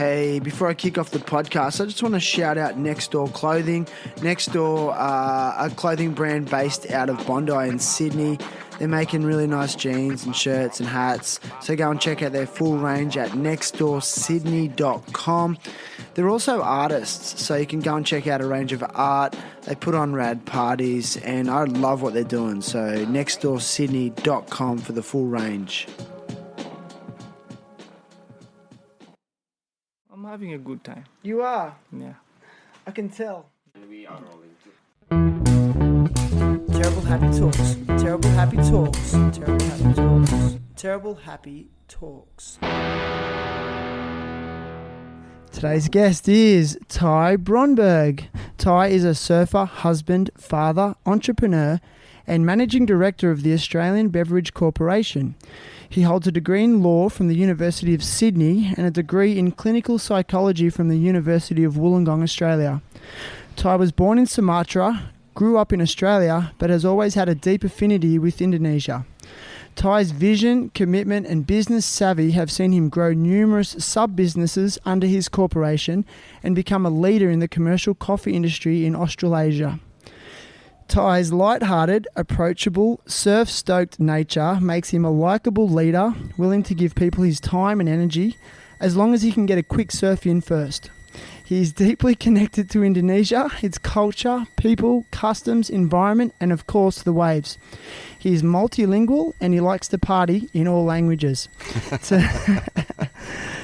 Hey, before I kick off the podcast, I just want to shout out Next Door Clothing. Next Door, a clothing brand based out of Bondi in Sydney. They're making really nice jeans and shirts and hats. So go and check out their full range at nextdoorsydney.com. They're also artists, so you can go and check out a range of art. They put on rad parties, and I love what they're doing. So nextdoorsydney.com for the full range. I'm having a good time. You are? Yeah. I can tell. We are rolling. Terrible Happy Talks. Terrible Happy Talks. Terrible Happy Talks. Terrible Happy Talks. Today's guest is Tye Bronneberg. Tye is a surfer, husband, father, entrepreneur, and managing director of the Australian Beverage Corporation. He holds a degree in law from the University of Sydney and a degree in clinical psychology from the University of Wollongong, Australia. Tye was born in Sumatra, grew up in Australia, but has always had a deep affinity with Indonesia. Tye's vision, commitment and business savvy have seen him grow numerous sub-businesses under his corporation and become a leader in the commercial coffee industry in Australasia. Tye's light-hearted, approachable, surf-stoked nature makes him a likable leader, willing to give people his time and energy, as long as he can get a quick surf in first. He is deeply connected to Indonesia, its culture, people, customs, environment, and of course the waves. He is multi-lingual and he likes to party in all languages.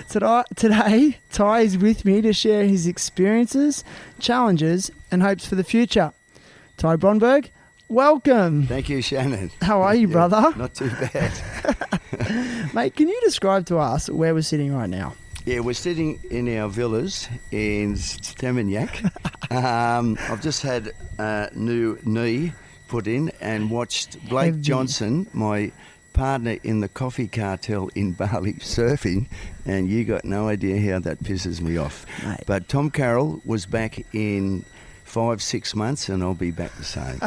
Today, Tye is with me to share his experiences, challenges, and hopes for the future. Tye Bronneberg, welcome. Thank you, Shannon. How are you, brother? Not too bad. Mate, can you describe to us where we're sitting right now? Yeah, we're sitting in our villas in Stamagnac. I've just had a new knee put in and watched Blake Johnson, my partner in the coffee cartel in Bali, surfing, and you got no idea how that pisses me off. Mate. But Tom Carroll was back in 5-6 months and I'll be back the same.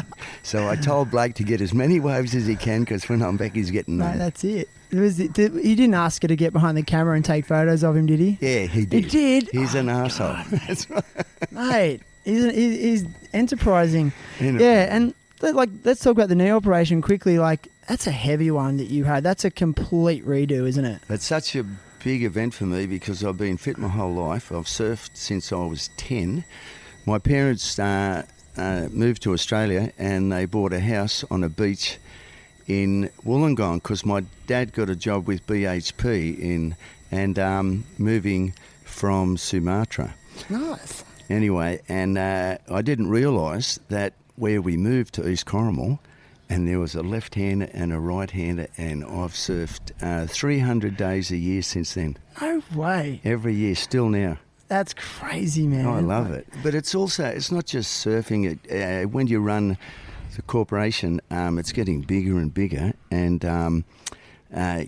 So I told Blake to get as many waves as he can because when I'm back he's getting none. Mate, that's it. He didn't ask her to get behind the camera and take photos of him, did he? Yeah, he did. He did? He's an arsehole. That's right. Mate, he's enterprising. Yeah, and let's talk about the knee operation quickly. Like, that's a heavy one that you had. That's a complete redo, isn't it? It's such a big event for me because I've been fit my whole life. I've surfed since I was 10. My parents moved to Australia and they bought a house on a beach in Wollongong because my dad got a job with BHP and moving from Sumatra. Nice. Anyway, and I didn't realise that where we moved to East Corrimal, and there was a left-hander and a right-hander, and I've surfed 300 days a year since then. No way. Every year, still now. That's crazy, man. I love it. But it's not just surfing. When you run the corporation, it's getting bigger and bigger, and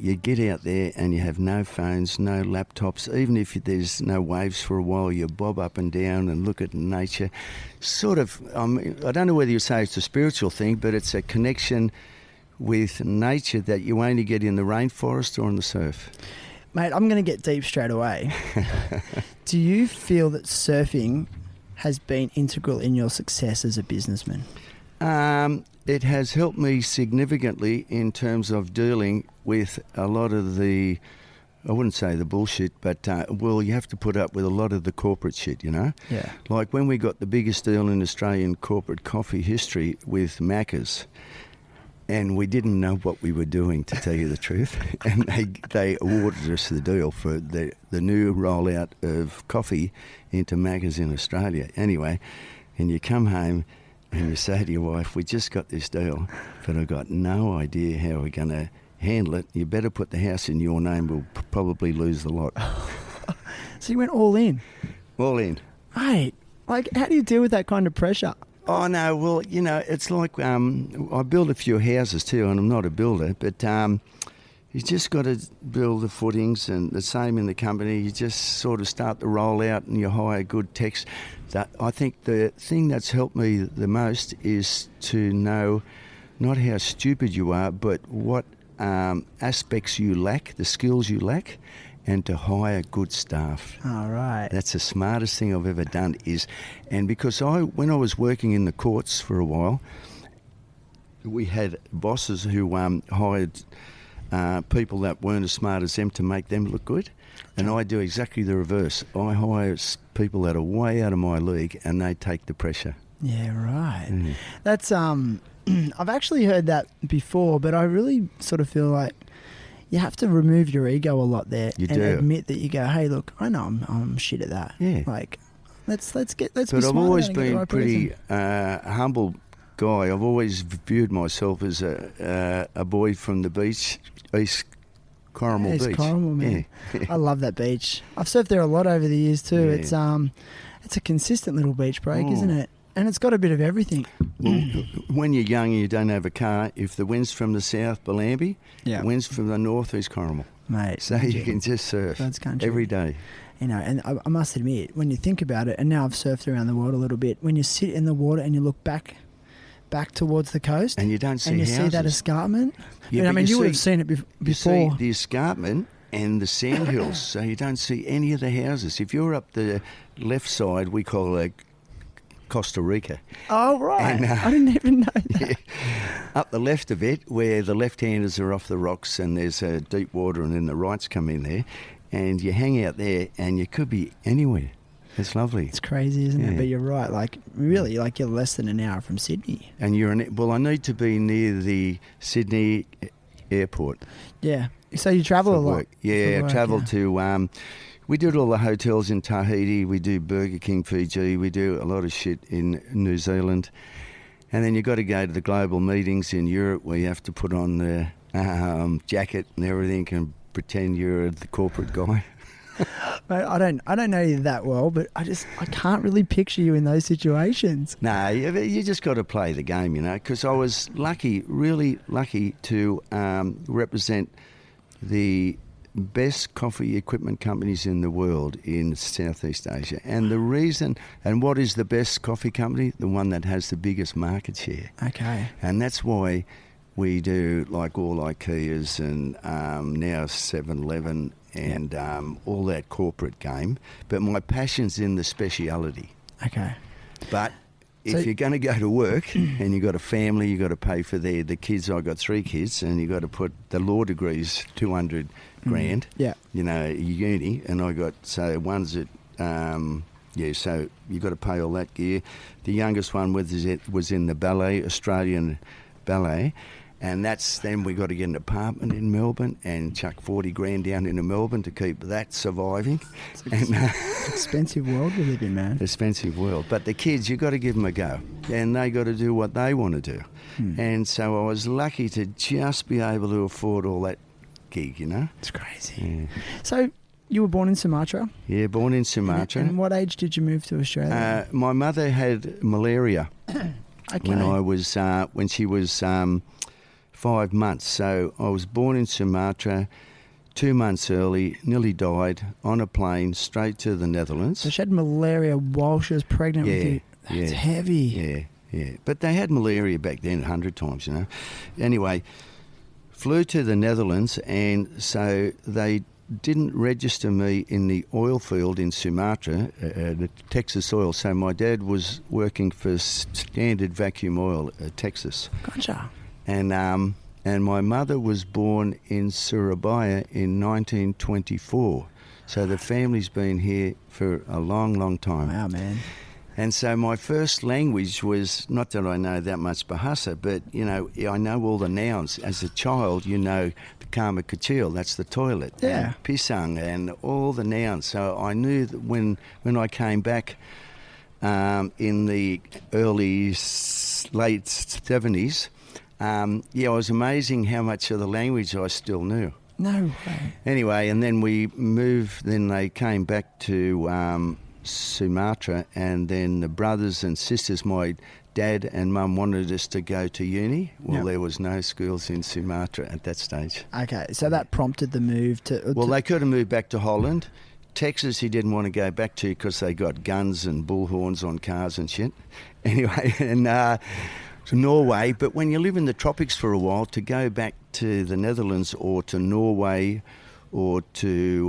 you get out there and you have no phones, no laptops. Even if there's no waves for a while, you bob up and down and look at nature. Sort of, I don't know whether you say it's a spiritual thing, but it's a connection with nature that you only get in the rainforest or on the surf. Mate, I'm going to get deep straight away. Do you feel that surfing has been integral in your success as a businessman? It has helped me significantly in terms of dealing with a lot of the, I wouldn't say the bullshit, but, you have to put up with a lot of the corporate shit, you know? Yeah. Like when we got the biggest deal in Australian corporate coffee history with Macca's, and we didn't know what we were doing, to tell you the truth. And they awarded us the deal for the new rollout of coffee into Macca's in Australia. Anyway, and you come home and you say to your wife, we just got this deal, but I've got no idea how we're going to handle it. You better put the house in your name. We'll probably lose the lot. So you went all in? All in. Mate, like, how do you deal with that kind of pressure? Oh, no, well, you know, it's like I build a few houses too, and I'm not a builder, but you just got to build the footings, and the same in the company. You just sort of start the rollout and you hire good techs. I think the thing that's helped me the most is to know not how stupid you are, but what aspects you lack, the skills you lack, and to hire good staff. All right. That's the smartest thing I've ever done and because when I was working in the courts for a while, we had bosses who hired people that weren't as smart as them to make them look good. And I do exactly the reverse. I hire people that are way out of my league and they take the pressure. Yeah, right. That's I've actually heard that before, but I really sort of feel like you have to remove your ego a lot there and admit that you go, hey, look, I know I'm shit at that. Yeah. Like, let's But be I've always been right pretty humble guy. I've always viewed myself as a boy from the beach, East Corrimal Beach. Corrimal, man. Yeah. I love that beach. I've surfed there a lot over the years too. Yeah. It's a consistent little beach break, isn't it? And it's got a bit of everything. Well, when you're young and you don't have a car, if the wind's from the south, Bellambi, the wind's from the north, East Corrimal. Mate. So you can just surf every day. You know, and I must admit, when you think about it, and now I've surfed around the world a little bit, when you sit in the water and you look back towards the coast, and you don't see and you houses. see that escarpment. Yeah, I mean, you would have seen it before. You see the escarpment and the sand hills, so you don't see any of the houses. If you're up the left side, we call it Costa Rica. Oh, right. And, I didn't even know that. Yeah, up the left of it, where the left-handers are off the rocks and there's deep water, and then the rights come in there, and you hang out there and you could be anywhere. It's lovely. It's crazy, isn't it? But you're right. Like, really, like you're less than an hour from Sydney. And I need to be near the Sydney airport. Yeah. So you travel a lot? Work. Yeah, I travel to... we did all the hotels in Tahiti. We do Burger King Fiji. We do a lot of shit in New Zealand. And then you got to go to the global meetings in Europe where you have to put on the jacket and everything and pretend you're the corporate guy. Mate, I don't know you that well, but I can't really picture you in those situations. No, you just got to play the game, you know, because I was really lucky to represent the best coffee equipment companies in the world in Southeast Asia. And the reason, and what is the best coffee company? The one that has the biggest market share. Okay. And that's why we do like all IKEAs and now 7-Eleven and all that corporate game. But my passion's in the speciality. Okay. But if you're going to go to work and you've got a family, you've got to pay for the kids. I've got 3 kids, and you've got to put the law degrees, 200 grand, yeah, you know, uni, and one's at, so you've got to pay all that gear. The youngest one was in the ballet, Australian ballet, and then we got to get an apartment in Melbourne and chuck 40 grand down into Melbourne to keep that surviving. It's an expensive world we live in, man. Expensive world. But the kids, you got to give them a go, and they got to do what they want to do. And so I was lucky to just be able to afford all that gig, you know. It's crazy. Yeah. So you were born in Sumatra? Yeah, born in Sumatra. And what age did you move to Australia? My mother had malaria when she was 5 months. So I was born in Sumatra, 2 months early, nearly died on a plane straight to the Netherlands. So she had malaria while she was pregnant with you. That's heavy. Yeah. But they had malaria back then 100 times, you know. Anyway, flew to the Netherlands, and so they didn't register me in the oil field in Sumatra, the Texas oil. So my dad was working for Standard Vacuum Oil, Texas. Gotcha. And my mother was born in Surabaya in 1924. So the family's been here for a long, long time. Wow, man. And so my first language was, not that I know that much Bahasa, but, you know, I know all the nouns. As a child, you know, the kamar kecil, that's the toilet. Yeah. And pisang and all the nouns. So I knew that when I came back in the late 70s, it was amazing how much of the language I still knew. No way. Anyway, and then we moved, then they came back to Sumatra, and then the brothers and sisters, my dad and mum wanted us to go to uni. Well, there was no schools in Sumatra at that stage. Okay, so that prompted the move to... Well, they could have moved back to Holland. Texas he didn't want to go back to because they got guns and bullhorns on cars and shit. Anyway, and to Norway. But when you live in the tropics for a while, to go back to the Netherlands or to Norway or to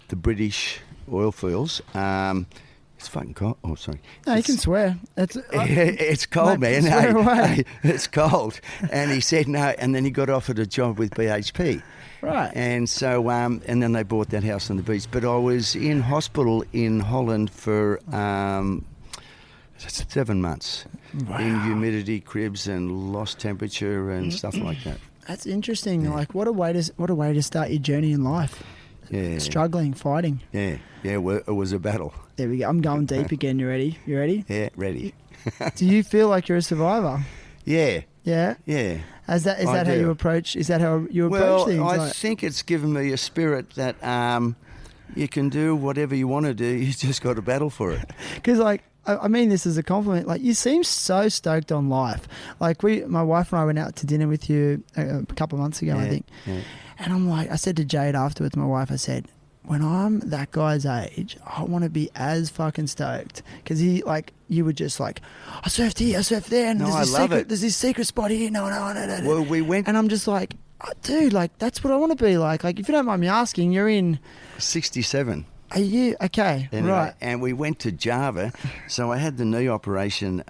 the British oil fields, it's fucking cold. Oh, sorry. No, you can swear. It's cold, man. Swear away. It's cold. And he said no, and then he got offered a job with BHP. Right. And so, and then they bought that house on the beach. But I was in hospital in Holland for 7 months. Wow. In humidity cribs and lost temperature and stuff like that. That's interesting. Yeah. Like, what a way to start your journey in life. Yeah. Struggling, fighting. Yeah. Well, it was a battle. There we go. I'm going deep again. You ready? You ready? Yeah, ready. Do you feel like you're a survivor? Yeah. Yeah? Yeah. Is that how you approach? Is that how you approach things? Well, I think it's given me a spirit that you can do whatever you want to do. You just got to battle for it. Because, like, I mean this as a compliment. Like, you seem so stoked on life. Like, my wife and I went out to dinner with you a couple of months ago, I think. Yeah. And I'm like, I said to Jade afterwards, my wife, I said, when I'm that guy's age, I want to be as fucking stoked. Because you were just like, I surfed here, I surfed there, and there's this secret spot here. No. Well, we went. And I'm just like, oh, dude, like, that's what I want to be like. Like, if you don't mind me asking, you're in 67. Are you? Okay, anyway, right. And we went to Java. So I had the knee operation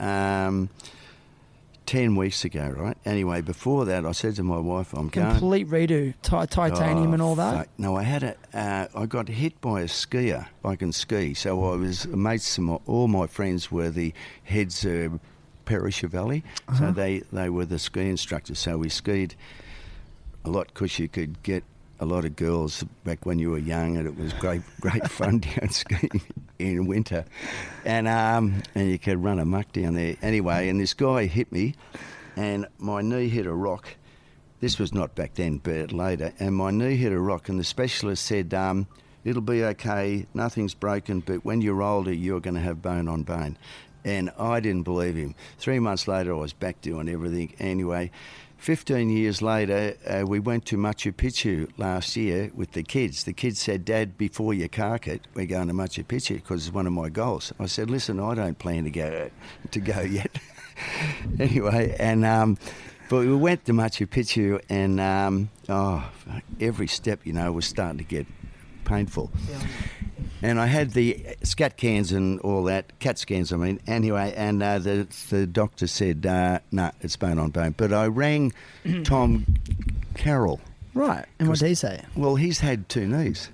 10 weeks ago, right? Anyway, before that, I said to my wife, I'm going. Complete redo, titanium and all that? Fuck. No, I got hit by a skier. I can ski. So I was mates, all my friends were the heads of Perisher Valley. So they were the ski instructors. So we skied a lot because you could get a lot of girls back when you were young, and it was great fun down skiing in winter, and you could run amok down there. Anyway, and this guy hit me, and my knee hit a rock. This was not back then, but later, and my knee hit a rock, and the specialist said, it'll be okay, nothing's broken, but when you're older, you're going to have bone on bone. And I didn't believe him. 3 months later, I was back doing everything. Anyway, 15 years later, we went to Machu Picchu last year with the kids. The kids said, Dad, before you cark it, we're going to Machu Picchu because it's one of my goals. I said, listen, I don't plan to go yet. Anyway, and but we went to Machu Picchu, and every step, was starting to get painful. Yeah. And I had the CAT scans and all that, CAT scans, I mean. Anyway, and the doctor said, no, it's bone on bone. But I rang Tom Carroll. Right. And what did he say? Well, he's had 2 knees.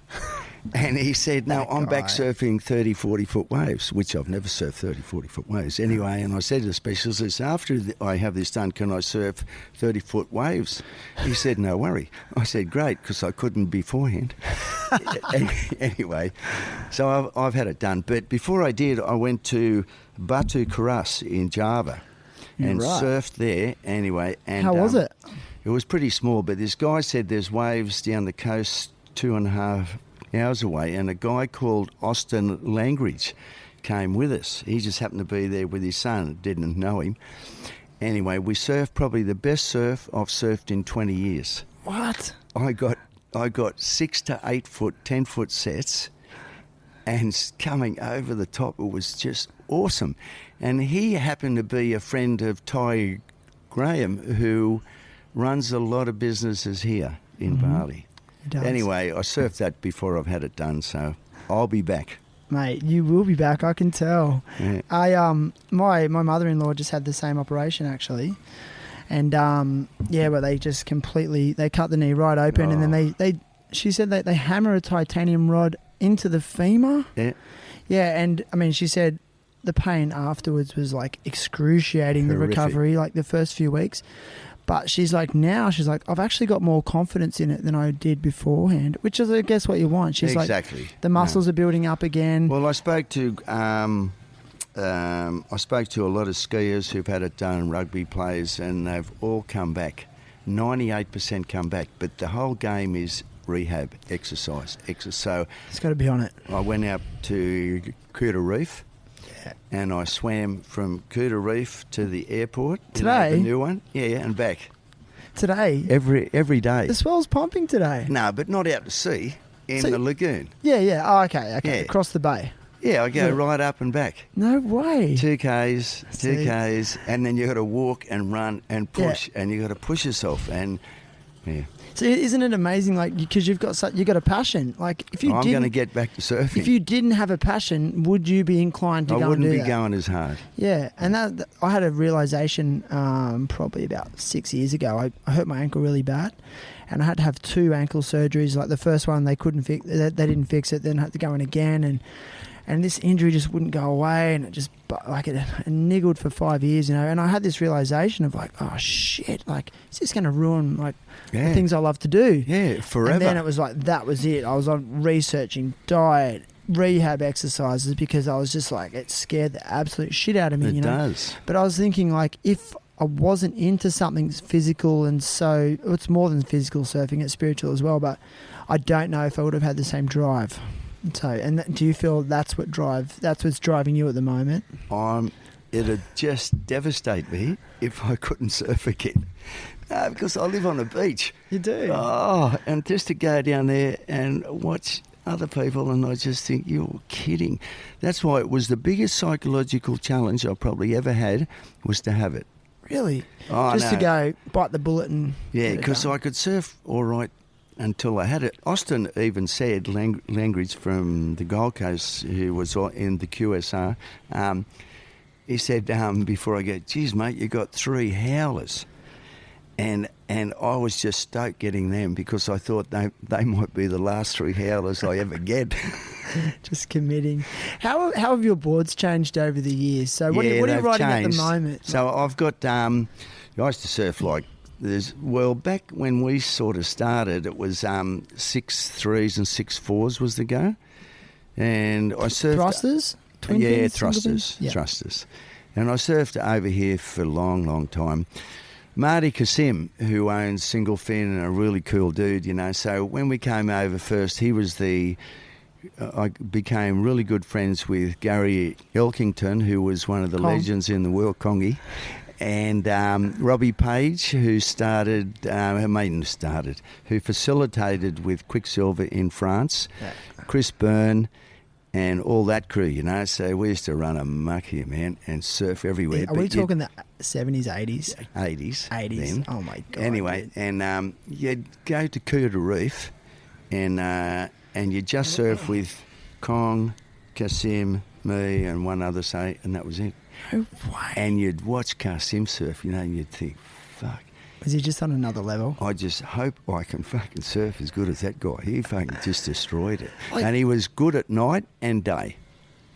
And he said, no, I'm back surfing 30, 40-foot waves, which I've never surfed 30, 40-foot waves. Anyway, and I said to the specialist, after I have this done, can I surf 30-foot waves? He said, no worry. I said, great, because I couldn't beforehand. Anyway, so I've had it done. But before I did, I went to Batu Keras in Java and surfed there. Anyway, and how was it? It was pretty small, but this guy said there's waves down the coast 2.5 hours away, and a guy called Austin Langridge came with us. He just happened to be there with his son, didn't know him. Anyway, we surfed probably the best surf I've surfed in 20 years. What? I got 6 to 8 foot, 10-foot sets, and coming over the top, it was just awesome. And he happened to be a friend of Tye Graham, who runs a lot of businesses here in Bali. Anyway, I surfed that before I've had it done, so I'll be back. Mate, you will be back, I can tell. Yeah. My mother-in-law just had the same operation, actually. And, but they just they cut the knee right open, and then she said that they hammer a titanium rod into the femur. Yeah. Yeah, and, I mean, she said the pain afterwards was, like, excruciating, horrific. The recovery, like, the first few weeks. But she's like, I've actually got more confidence in it than I did beforehand, which is, I guess, what you want. She's exactly. Like, the muscles are building up again. Well, I spoke to a lot of skiers who've had it done, rugby players, and they've all come back. 98% come back, but the whole game is rehab, exercise. So it's got to be on it. I went out to Kuta Reef. And I swam from Kuta Reef to the airport. Today? The new one. Yeah, and back. Today? Every day. The swell's pumping today. No, but not out to sea, in the lagoon. Yeah. Oh, okay. Yeah. Across the bay. Yeah, I go right up and back. No way. 2Ks, See? 2Ks, and then you got to walk and run and push, and you got to push yourself. And yeah, So isn't it amazing? Like, because you've got a passion. Like, if you I'm didn't, going to get back to surfing. if you didn't have a passion, would you be inclined to I go and wouldn't do be that? going as hard. Yeah, and I had a realization probably about 6 years ago. I hurt my ankle really bad, and I had to have 2 ankle surgeries. Like the first one, they didn't fix it. Then I had to go in again, and this injury just wouldn't go away, and it just it niggled for 5 years, And I had this realization of like, oh shit, like is this going to ruin like the things I love to do? Yeah, forever. And then it was like that was it. I was on researching diet, rehab exercises because I was just like it scared the absolute shit out of me. It does. But I was thinking like if I wasn't into something physical, and so it's more than physical surfing, it's spiritual as well. But I don't know if I would have had the same drive. So, and do you feel that's what's driving you at the moment? It'd just devastate me if I couldn't surf again. Because I live on a beach. You do? Oh, and just to go down there and watch other people, and I just think, you're kidding. That's why it was the biggest psychological challenge I probably ever had, was to have it. Really? Oh, just no. to go bite the bullet and Yeah, get it because done. I could surf all right until I had it. Austin even said, Langridge from the Gold Coast, who was in the QSR, he said before I go, geez, mate, you got 3 howlers. And I was just stoked getting them because I thought they might be the last 3 howlers I ever get. Just committing. How have your boards changed over the years? So what are you they've riding at changed. the moment? So I've got, I used to surf like, back when we sort of started, it was 6.3s and 6.4s was the go. And I surfed... Thrusters? Twin Yeah, fins, single thrusters. fins? Yeah. Thrusters. And I surfed over here for a long, long time. Marty Kasim, who owns Single Fin, and a really cool dude, So when we came over first, he was I became really good friends with Gary Elkington, who was one of the legends in the world, Congy. And Robbie Page, who who facilitated with Quicksilver in France, Chris Byrne, and all that crew, So we used to run amok here, man, and surf everywhere. Are we talking the 70s, 80s? 80s. 80s. Then. Oh, my God. Anyway, dude. and you'd go to Coota Reef, and you'd just surf with Kong, Kasim, me, and one other, and that was it. No way. And you'd watch Kasim surf, and you'd think, fuck. Was he just on another level? I just hope I can fucking surf as good as that guy. He fucking just destroyed it. Like- And he was good at night and day.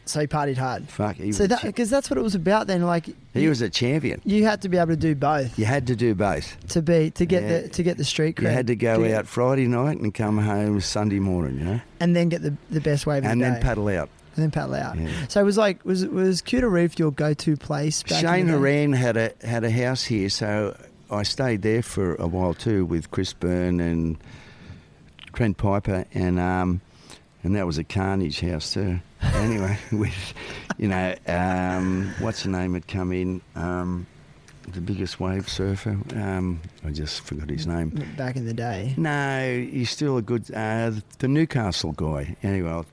So he partied hard. Fuck, he So was because that's what it was about then. Like he was a champion. you had to be able to do both You had to do both. to get the street cred. You had to go out Friday night and come home Sunday morning, and then get the best wave of and the then day. paddle out. And then paddle out. Yeah. So it was like was Coota Reef your go-to place? Back Shane in the day? Horan had a house here, so I stayed there for a while too with Chris Byrne and Trent Piper, and that was a carnage house too. Anyway, with what's the name had come in, the biggest wave surfer. I just forgot his name. Back in the day. No, he's still a good. The Newcastle guy. Anyway,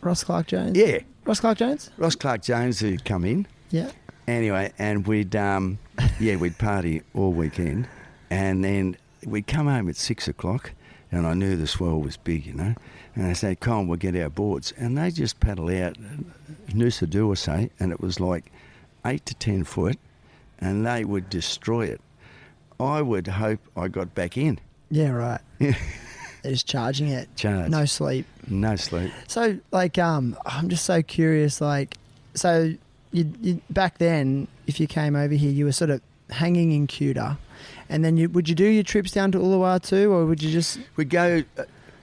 Ross Clark Jones? yeah, Ross Clark Jones? Ross Clark Jones who'd come in. Yeah. Anyway, and we'd party all weekend, and then we'd come home at 6 o'clock, and I knew the swell was big, and I said, "Colin, we'll get our boards," and they just paddle out, Noosa Dua say, and it was like 8 to 10 foot, and they would destroy it. I would hope I got back in. Yeah, right. They're just charging it. Charge. No sleep. No sleep. So, like, I'm just so curious, like, so you back then, if you came over here, you were sort of hanging in Coota, and then would you do your trips down to Uluwatu, too, or would you just... We'd go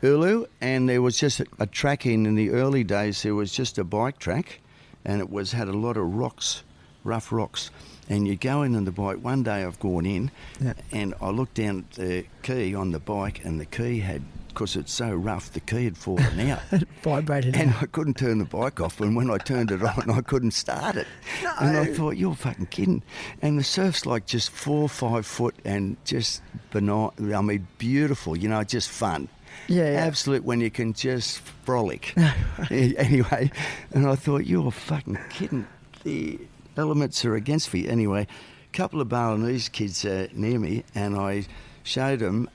Ulu, and there was just a track in the early days. There was just a bike track, and it had a lot of rocks, rough rocks. And you go in on the bike. One day I've gone in, and I looked down at the key on the bike, and the key had, because it's so rough, the key had fallen out. It vibrated. And I couldn't turn the bike off, and when I turned it on, I couldn't start it. No. And I thought, you're fucking kidding. And the surf's like just 4 or 5 foot and just benign, beautiful, just fun. Yeah, yeah. Absolute when you can just frolic. Anyway, and I thought, you're fucking kidding. The elements are against me. Anyway, a couple of Balinese kids near me, and I showed them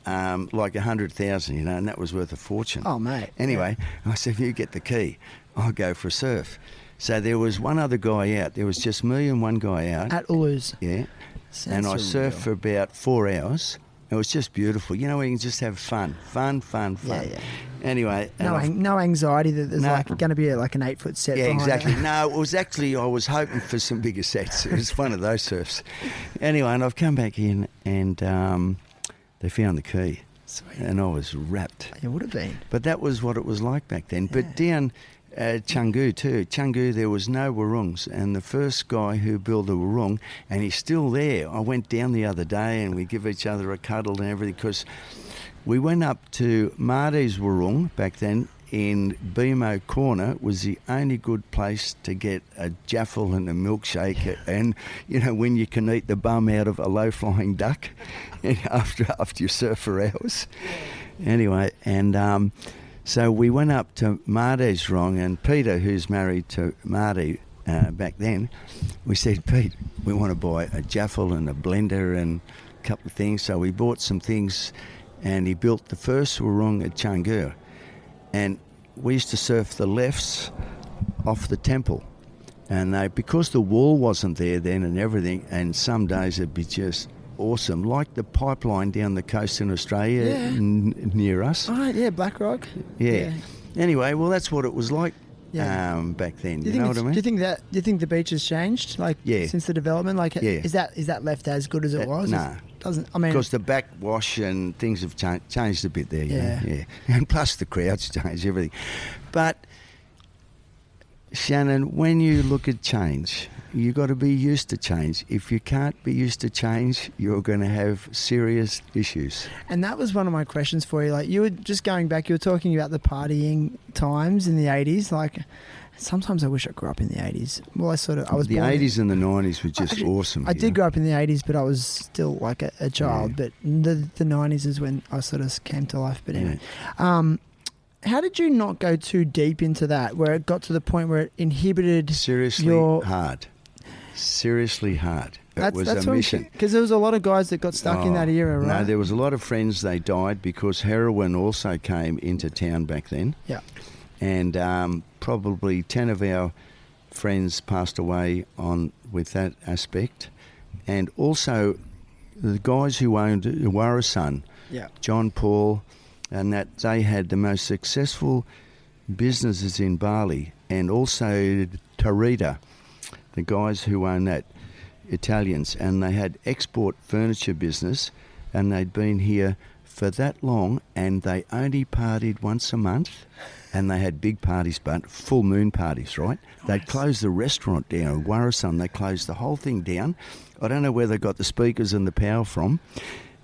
like 100,000, and that was worth a fortune. Oh, mate. Anyway, I said, if you get the key, I'll go for a surf. So there was one other guy out. There was just me and one guy out. At Ulus. Yeah. Sounds And I surreal. surfed for about 4 hours. It was just beautiful. You know, where you can just have fun. Yeah. Anyway. No anxiety that there's No. like going to be like an 8-foot set Yeah, behind exactly. it. No, it was actually, I was hoping for some bigger sets. It was one of those surfs. Anyway, and I've come back in and they found the key. Sweet. And I was wrapped. It would have been. But that was what it was like back then. Yeah. But down Canggu too. Canggu, there was no wurrungs. And the first guy who built a wurrung, and he's still there. I went down the other day and we give each other a cuddle and everything, because we went up to Marty's wurrung back then in BMO Corner. Was the only good place to get a jaffle and a milkshake, and when you can eat the bum out of a low-flying duck after you surf for hours. Anyway, and so we went up to Marty's wurrung, and Peter, who's married to Marty back then, we said, Pete, we want to buy a jaffle and a blender and a couple of things. So we bought some things, and he built the first wurrung at Canggu. And we used to surf the lefts off the temple. And because the wall wasn't there then and everything, and some days it'd be just awesome, like the pipeline down the coast in Australia near us. Oh, yeah, Blackrock. Yeah. Anyway, well, that's what it was like back then. Do You know what I mean? Do you think the beach has changed? Like, since the development? Like, is that left as good as it was? No. Doesn't. I mean, because the backwash and things have changed a bit there. Yeah. And plus the crowds changed everything. But Shannon, when you look at change, you got to be used to change. If you can't be used to change, you're going to have serious issues. And that was one of my questions for you. Like, you were just going back, you were talking about the partying times in the 80s. Like, sometimes I wish I grew up in the 80s. Well, I was the born 80s and the 90s were just awesome. I did grow up in the 80s, but I was still like a child. Yeah. But the 90s is when I sort of came to life. But anyway, how did you not go too deep into that, where it got to the point where it inhibited hard. Seriously hard. It was that's a mission. Because there was a lot of guys that got stuck in that era, right? No, there was a lot of friends, they died because heroin also came into town back then. Yeah. And probably 10 of our friends passed away with that aspect. And also the guys who owned Warrasun, John Paul, and that they had the most successful businesses in Bali, and also Tarita, the guys who own that, Italians, and they had export furniture business, and they'd been here for that long, and they only partied once a month, and they had big parties, but full moon parties, right? Nice. They'd close the restaurant down, Warrasun, they closed the whole thing down. I don't know where they got the speakers and the power from,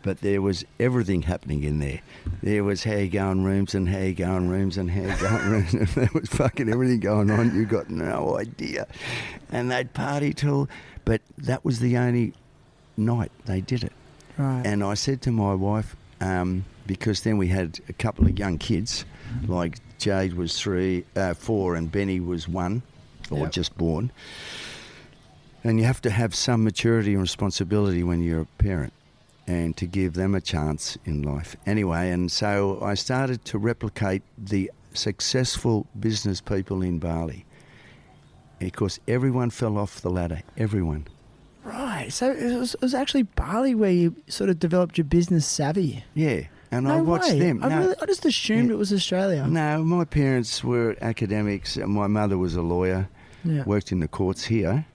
but there was everything happening in there. There was how you going rooms and how you going rooms and how you going rooms. And there was fucking everything going on. You got no idea. And they'd party till... But that was the only night they did it. Right. And I said to my wife, because then we had a couple of young kids, like Jade was 4 and Benny was 1, or just born. And you have to have some maturity and responsibility when you're a parent, and to give them a chance in life. Anyway, and so I started to replicate the successful business people in Bali, because everyone fell off the ladder, everyone. Right, so it was actually Bali where you sort of developed your business savvy. Yeah, and No I watched way. them. I just assumed it was Australia. No, my parents were academics, and my mother was a lawyer, worked in the courts here,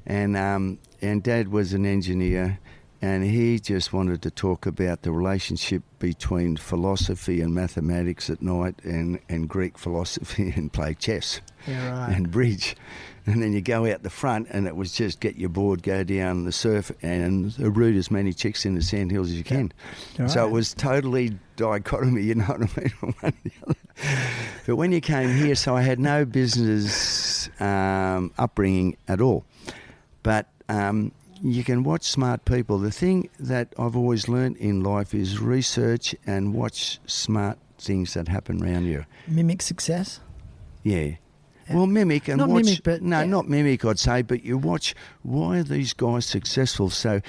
and Dad was an engineer. And he just wanted to talk about the relationship between philosophy and mathematics at night, and Greek philosophy, and play chess and bridge. And then you go out the front, and it was just get your board, go down the surf, and root as many chicks in the sandhills as you can. Right. So it was totally dichotomy, you know what I mean, from one to the other. But when you came here, so I had no business upbringing at all. But... you can watch smart people. The thing that I've always learned in life is research and watch smart things that happen around you. Mimic success? Yeah. Well, mimic and not watch. Mimic, but not mimic, I'd say, but you watch, why are these guys successful? So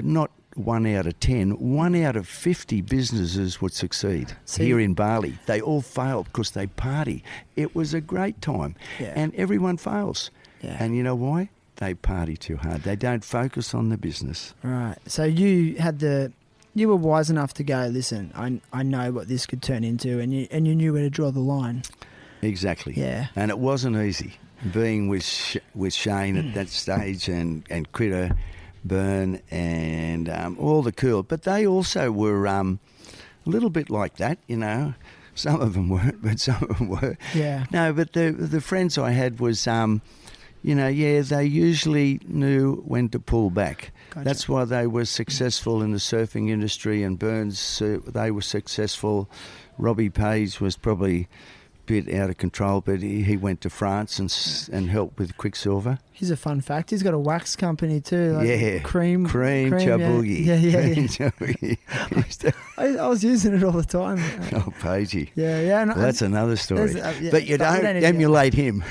not 1 out of 10, 1 out of 50 businesses would succeed here in Bali. They all failed because they party. It was a great time. Yeah. And everyone fails. Yeah. And you know why? They party too hard. They don't focus on the business. Right. So you were wise enough to go, listen, I know what this could turn into, and you knew where to draw the line. Exactly. Yeah. And it wasn't easy being with Shane at that stage and Critter, Byrne and all the cool. But they also were a little bit like that, you know. Some of them weren't, but some of them were. Yeah. No, but the friends I had was, they usually knew when to pull back. Gotcha. That's why they were successful in the surfing industry, and Burns, they were successful. Robbie Page was probably bit out of control, but he went to France and helped with Quicksilver. Here's a fun fact. He's got a wax company too. Like yeah. Cream Chabugi. Yeah. I was using it all the time. Oh, Pagey. Yeah. Well, that's another story. But you don't don't emulate him.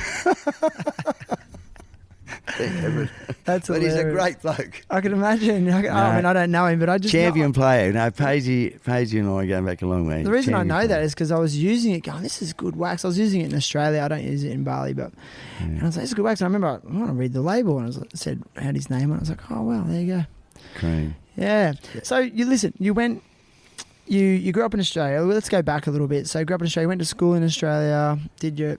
That's but he's a great bloke. I can imagine. I don't know him, but I just champion player. No, Pagey and I go back a long way. The reason I know that is because I was using it, going, this is good wax. I was using it in Australia. I don't use it in Bali, but and I was like, this is good wax. And I remember I want to read the label, and I said, had his name on it. I was like, oh well, there you go. Cream. Yeah. So you went. You grew up in Australia. Let's go back a little bit. So you grew up in Australia. Went to school in Australia. Did your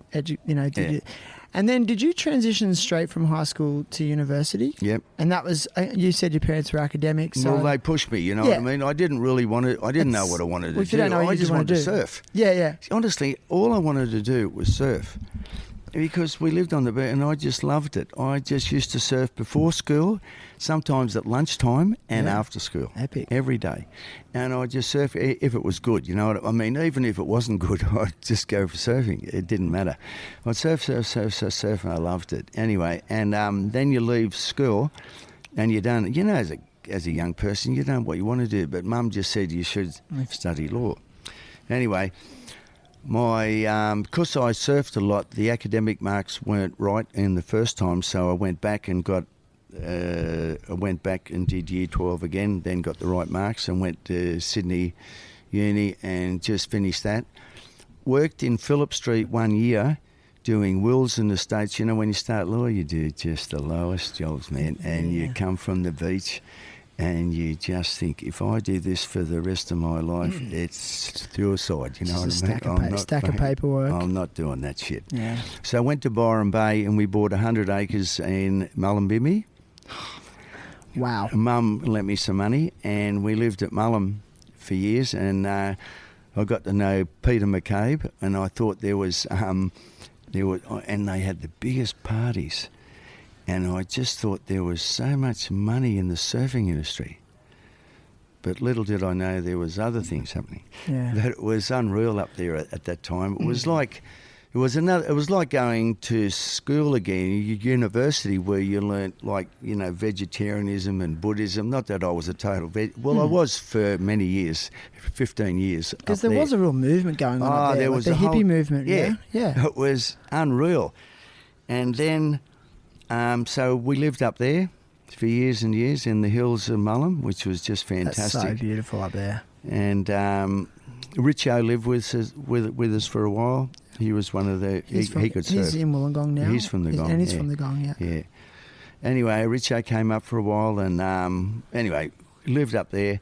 and then did you transition straight from high school to university? Yep. And that was, you said your parents were academics. So well, they pushed me, you know what I mean? I didn't really want to, I didn't know what I wanted to do. I just wanted to surf. Yeah. Honestly, all I wanted to do was surf. Because we lived on the beach and I just loved it. I just used to surf before school, sometimes at lunchtime and after school. Epic. Every day. And I'd just surf if it was good, you know what I mean? Even if it wasn't good, I'd just go for surfing. It didn't matter. I'd surf, and I loved it. Anyway, and then you leave school and you don't, you know, as a young person, you don't know what you want to do. But Mum just said you should study law. Anyway, because I surfed a lot, the academic marks weren't right in the first time, so I went back and did year 12 again, then got the right marks and went to Sydney Uni and just finished that. Worked in Phillip Street 1 year doing wills in the States. You know, when you start law, you do just the lowest jobs, man, and you come from the beach and you just think, if I do this for the rest of my life, it's suicide, you know what I mean? Stack of paperwork. I'm not doing that shit. Yeah. So I went to Byron Bay and we bought 100 acres in Mullumbimby. Wow. Mum lent me some money and we lived at Mullum for years, and I got to know Peter McCabe, and I thought and they had the biggest parties. And I just thought there was so much money in the surfing industry. But little did I know there was other things happening. Yeah. That it was unreal up there at that time. It was like going to school again, university, where you learnt vegetarianism and Buddhism. Not that I was a total I was for many years, 15 years. Because there was a real movement going on up there. There was the hippie movement. Yeah. It was unreal. And then so we lived up there for years and years in the hills of Mullum, which was just fantastic. That's so beautiful up there. And Richo lived with us for a while. He was one of the... He could surf. He's in Wollongong now. He's from the Gong. And he's from the Gong, yeah. Yeah. Anyway, Richo came up for a while and lived up there,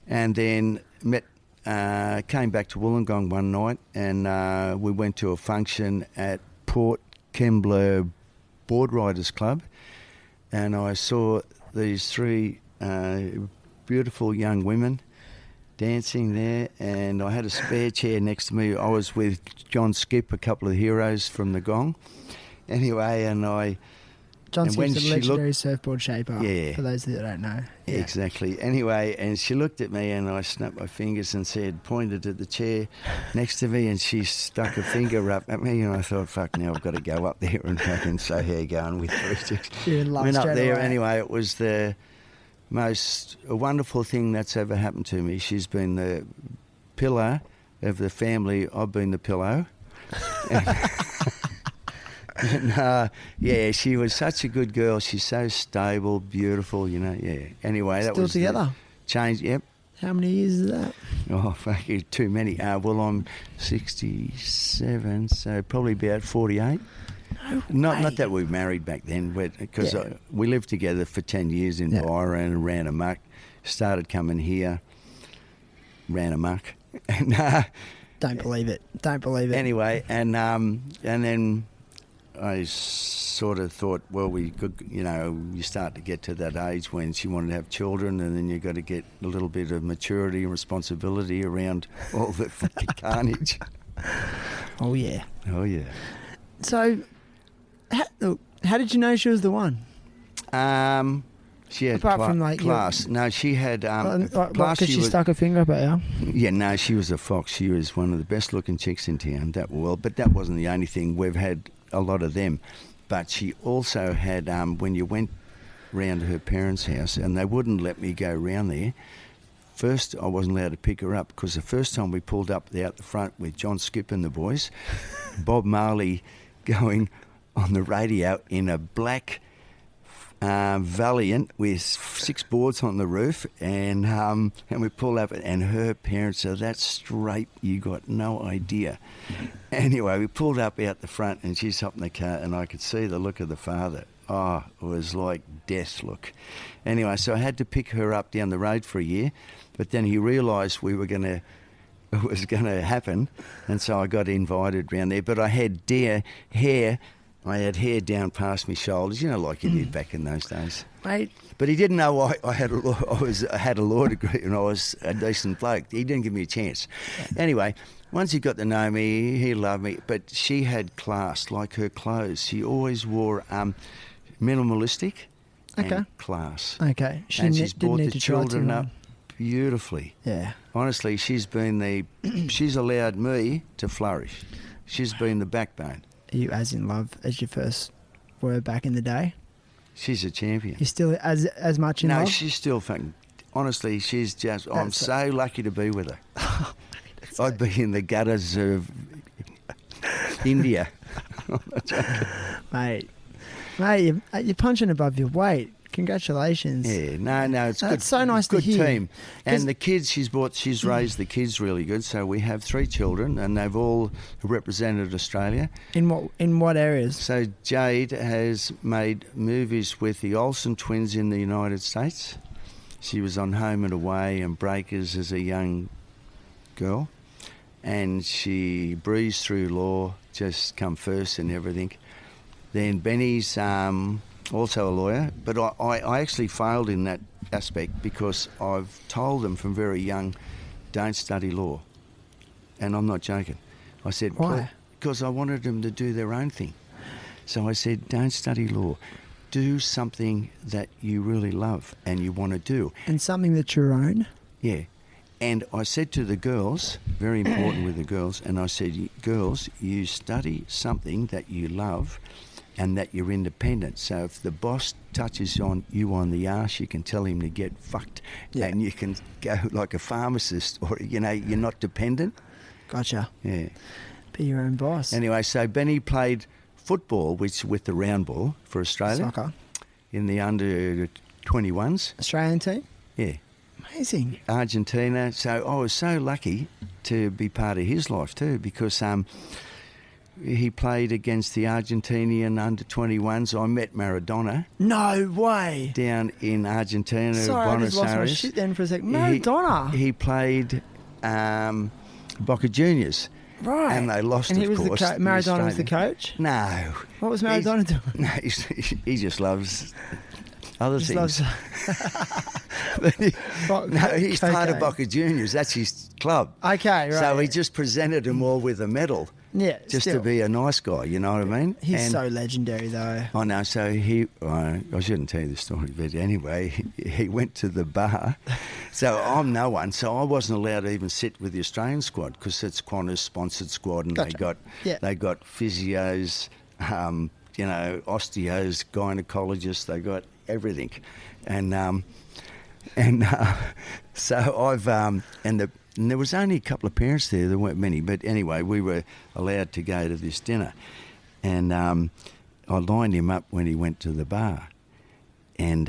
and then came back to Wollongong one night, and we went to a function at Port Kembla Board Riders Club, and I saw these three beautiful young women dancing there, and I had a spare chair next to me. I was with John Skip, a couple of heroes from the Gong. Anyway, John Skip's a legendary surfboard shaper, for those that don't know. Yeah. Exactly. Anyway, and she looked at me and I snapped my fingers and pointed at the chair next to me, and she stuck her finger up at me, and I thought, fuck, now I've got to go up there and fucking say, how you going with Richard? Went up there. Anyway, it was the most wonderful thing that's ever happened to me. She's been the pillar of the family, I've been the pillow. Yeah, she was such a good girl. She's so stable, beautiful, yeah. Anyway, that Still was together? Change, yep. How many years is that? Oh, fuck you, too many. Well, I'm 67, so probably about 48. Not that we married back then, because we lived together for 10 years in Byron and ran amok. Started coming here, ran amok. And, Don't believe it. Anyway, and then I sort of thought, well, we could, you start to get to that age when she wanted to have children, and then you got to get a little bit of maturity and responsibility around all the fucking carnage. Oh, yeah. Oh, yeah. So, how did you know she was the one? She had Apart from, like, class. No, she had class. Because she stuck her finger up at you? Yeah, no, she was a fox. She was one of the best-looking chicks in town. But that wasn't the only thing. We've had a lot of them. But she also had, when you went round to her parents' house, and they wouldn't let me go round there, first I wasn't allowed to pick her up, because the first time we pulled up out the front with John Skip and the boys, Bob Marley going on the radio in a black Valiant with 6 boards on the roof, and we pulled up, and her parents are that straight you got no idea. Anyway, we pulled up out the front, and she's up in the car, and I could see the look of the father. Oh, it was like death look. Anyway, so I had to pick her up down the road for a year, but then he realised it was going to happen, and so I got invited round there. But I had hair. I had hair down past my shoulders, like you did back in those days. Mate. But he didn't know I had a law degree and I was a decent bloke. He didn't give me a chance. Anyway, once he got to know me, he loved me. But she had class, like her clothes. She always wore minimalistic and class. Okay. She's brought the to children up beautifully. Yeah. Honestly, she's allowed me to flourish. She's been the backbone. Are you as in love as you first were back in the day? She's a champion. You're still as much in love? No, she's still fucking... Honestly, she's just... I'm so lucky to be with her. I'd be in the gutters of India. I'm not joking. Mate, you're punching above your weight. Congratulations. Yeah, no, it's good. It's so nice to hear. Good team. And the kids she's raised the kids really good. So we have 3 children, and they've all represented Australia. In what areas? So Jade has made movies with the Olsen twins in the United States. She was on Home and Away and Breakers as a young girl, and she breezed through law, just come first and everything. Then Benny's also a lawyer, but I actually failed in that aspect because I've told them from very young, don't study law. And I'm not joking. I said, why? Because I wanted them to do their own thing. So I said, don't study law. Do something that you really love and you want to do. And something that's your own? Yeah. And I said to the girls, very important with the girls, and I said, girls, you study something that you love and that you're independent. So if the boss touches on you on the arse, you can tell him to get fucked, and you can go like a pharmacist, or you're not dependent. Gotcha. Yeah. Be your own boss. Anyway, so Benny played football, with the round ball for Australia. Soccer. In the under 21s. Australian team? Yeah. Amazing. Argentina. So I was so lucky to be part of his life too, because he played against the Argentinian under-21s. I met Maradona. No way. Down in Argentina, Sorry, Buenos I just lost Aires. my shit then for a second. Maradona. He played Boca Juniors. Right. And they lost, and he of was course. Maradona was the coach? No. What was Maradona doing? No, he just loves other things. He's part of Boca Juniors. That's his club. Okay, right. So he just presented them all with a medal. Yeah, just to be a nice guy, you know what I mean? He's so legendary, though. I know. So I shouldn't tell you the story, but anyway, he went to the bar. So I'm no one. So I wasn't allowed to even sit with the Australian squad because it's Qantas sponsored squad, and they got physios, osteos, gynecologists. They got everything, and so I've And there was only a couple of parents there weren't many, but anyway, we were allowed to go to this dinner. And I lined him up when he went to the bar. And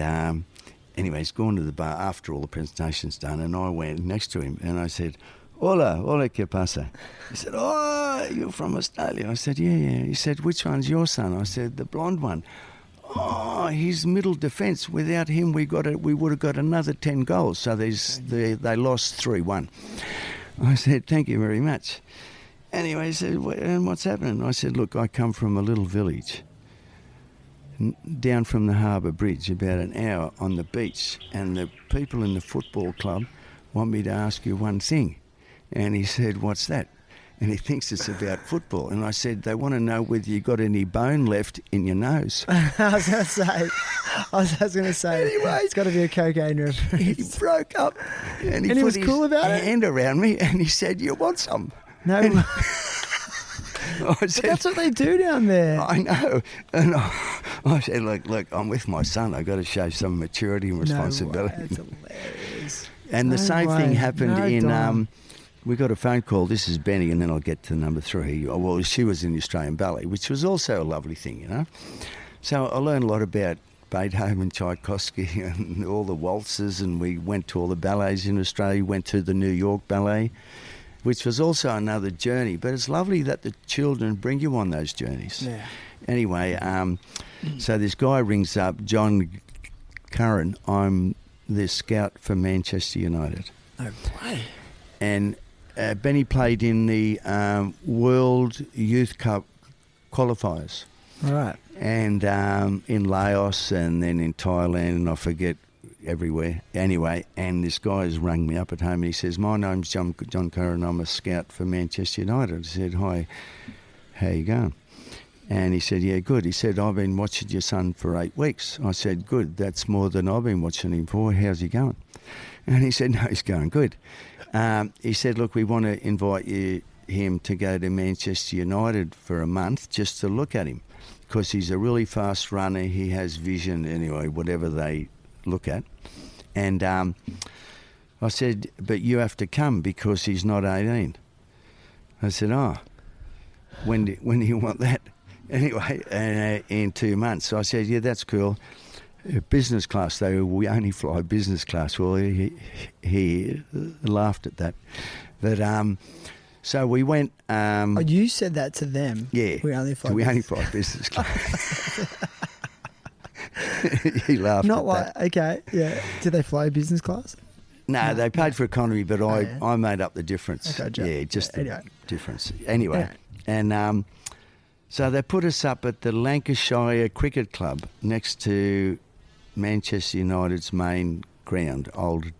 anyway, he's gone to the bar after all the presentation's done, and I went next to him and I said, Hola, ¿qué pasa? He said, oh, you're from Australia. I said, yeah. He said, which one's your son? I said, the blonde one. Oh, he's middle defence. Without him, we would have got another 10 goals. So they lost 3-1. I said, thank you very much. Anyway, he said, and what's happening? I said, look, I come from a little village down from the Harbour Bridge, about an hour on the beach, and the people in the football club want me to ask you one thing. And he said, what's that? And he thinks it's about football. And I said, they want to know whether you got any bone left in your nose. I was going to say, anyway, it's got to be a cocaine reference. He broke up. And he was cool about it? hand around me and he said, you want some? No. And I said, that's what they do down there. I know. And I said, look, I'm with my son. I've got to show some maturity and responsibility. No way. That's hilarious. And the same thing happened in... we got a phone call. This is Benny, and then I'll get to number 3. Well, she was in the Australian Ballet, which was also a lovely thing, you know. So I learned a lot about Beethoven, Tchaikovsky, and all the waltzes, and we went to all the ballets in Australia, went to the New York Ballet, which was also another journey. But it's lovely that the children bring you on those journeys. Yeah. Anyway, so this guy rings up, John Curran. I'm the scout for Manchester United. No way. And Benny played in the World Youth Cup qualifiers. Right. And in Laos and then in Thailand and I forget everywhere. Anyway, and this guy has rung me up at home and he says, my name's John Curran, I'm a scout for Manchester United. I said, hi, how you going? And he said, yeah, good. He said, I've been watching your son for 8 weeks. I said, good, that's more than I've been watching him for. How's he going? And he said, no, he's going good. He said, look, we want to invite him to go to Manchester United for a month just to look at him because he's a really fast runner. He has vision, anyway, whatever they look at. And I said, but you have to come because he's not 18. I said, when do you want that? Anyway, in 2 months. So I said, yeah, that's cool. Business class, though, we only fly business class. Well, he laughed at that. But so we went... you said that to them? Yeah. We only fly business class. He laughed Not at like, that. Okay, yeah. Did they fly business class? No, they paid for economy, but I made up the difference. Okay, yeah, just the anyway. difference. Anyway, and so they put us up at the Lancashire Cricket Club next to Manchester United's main ground, Old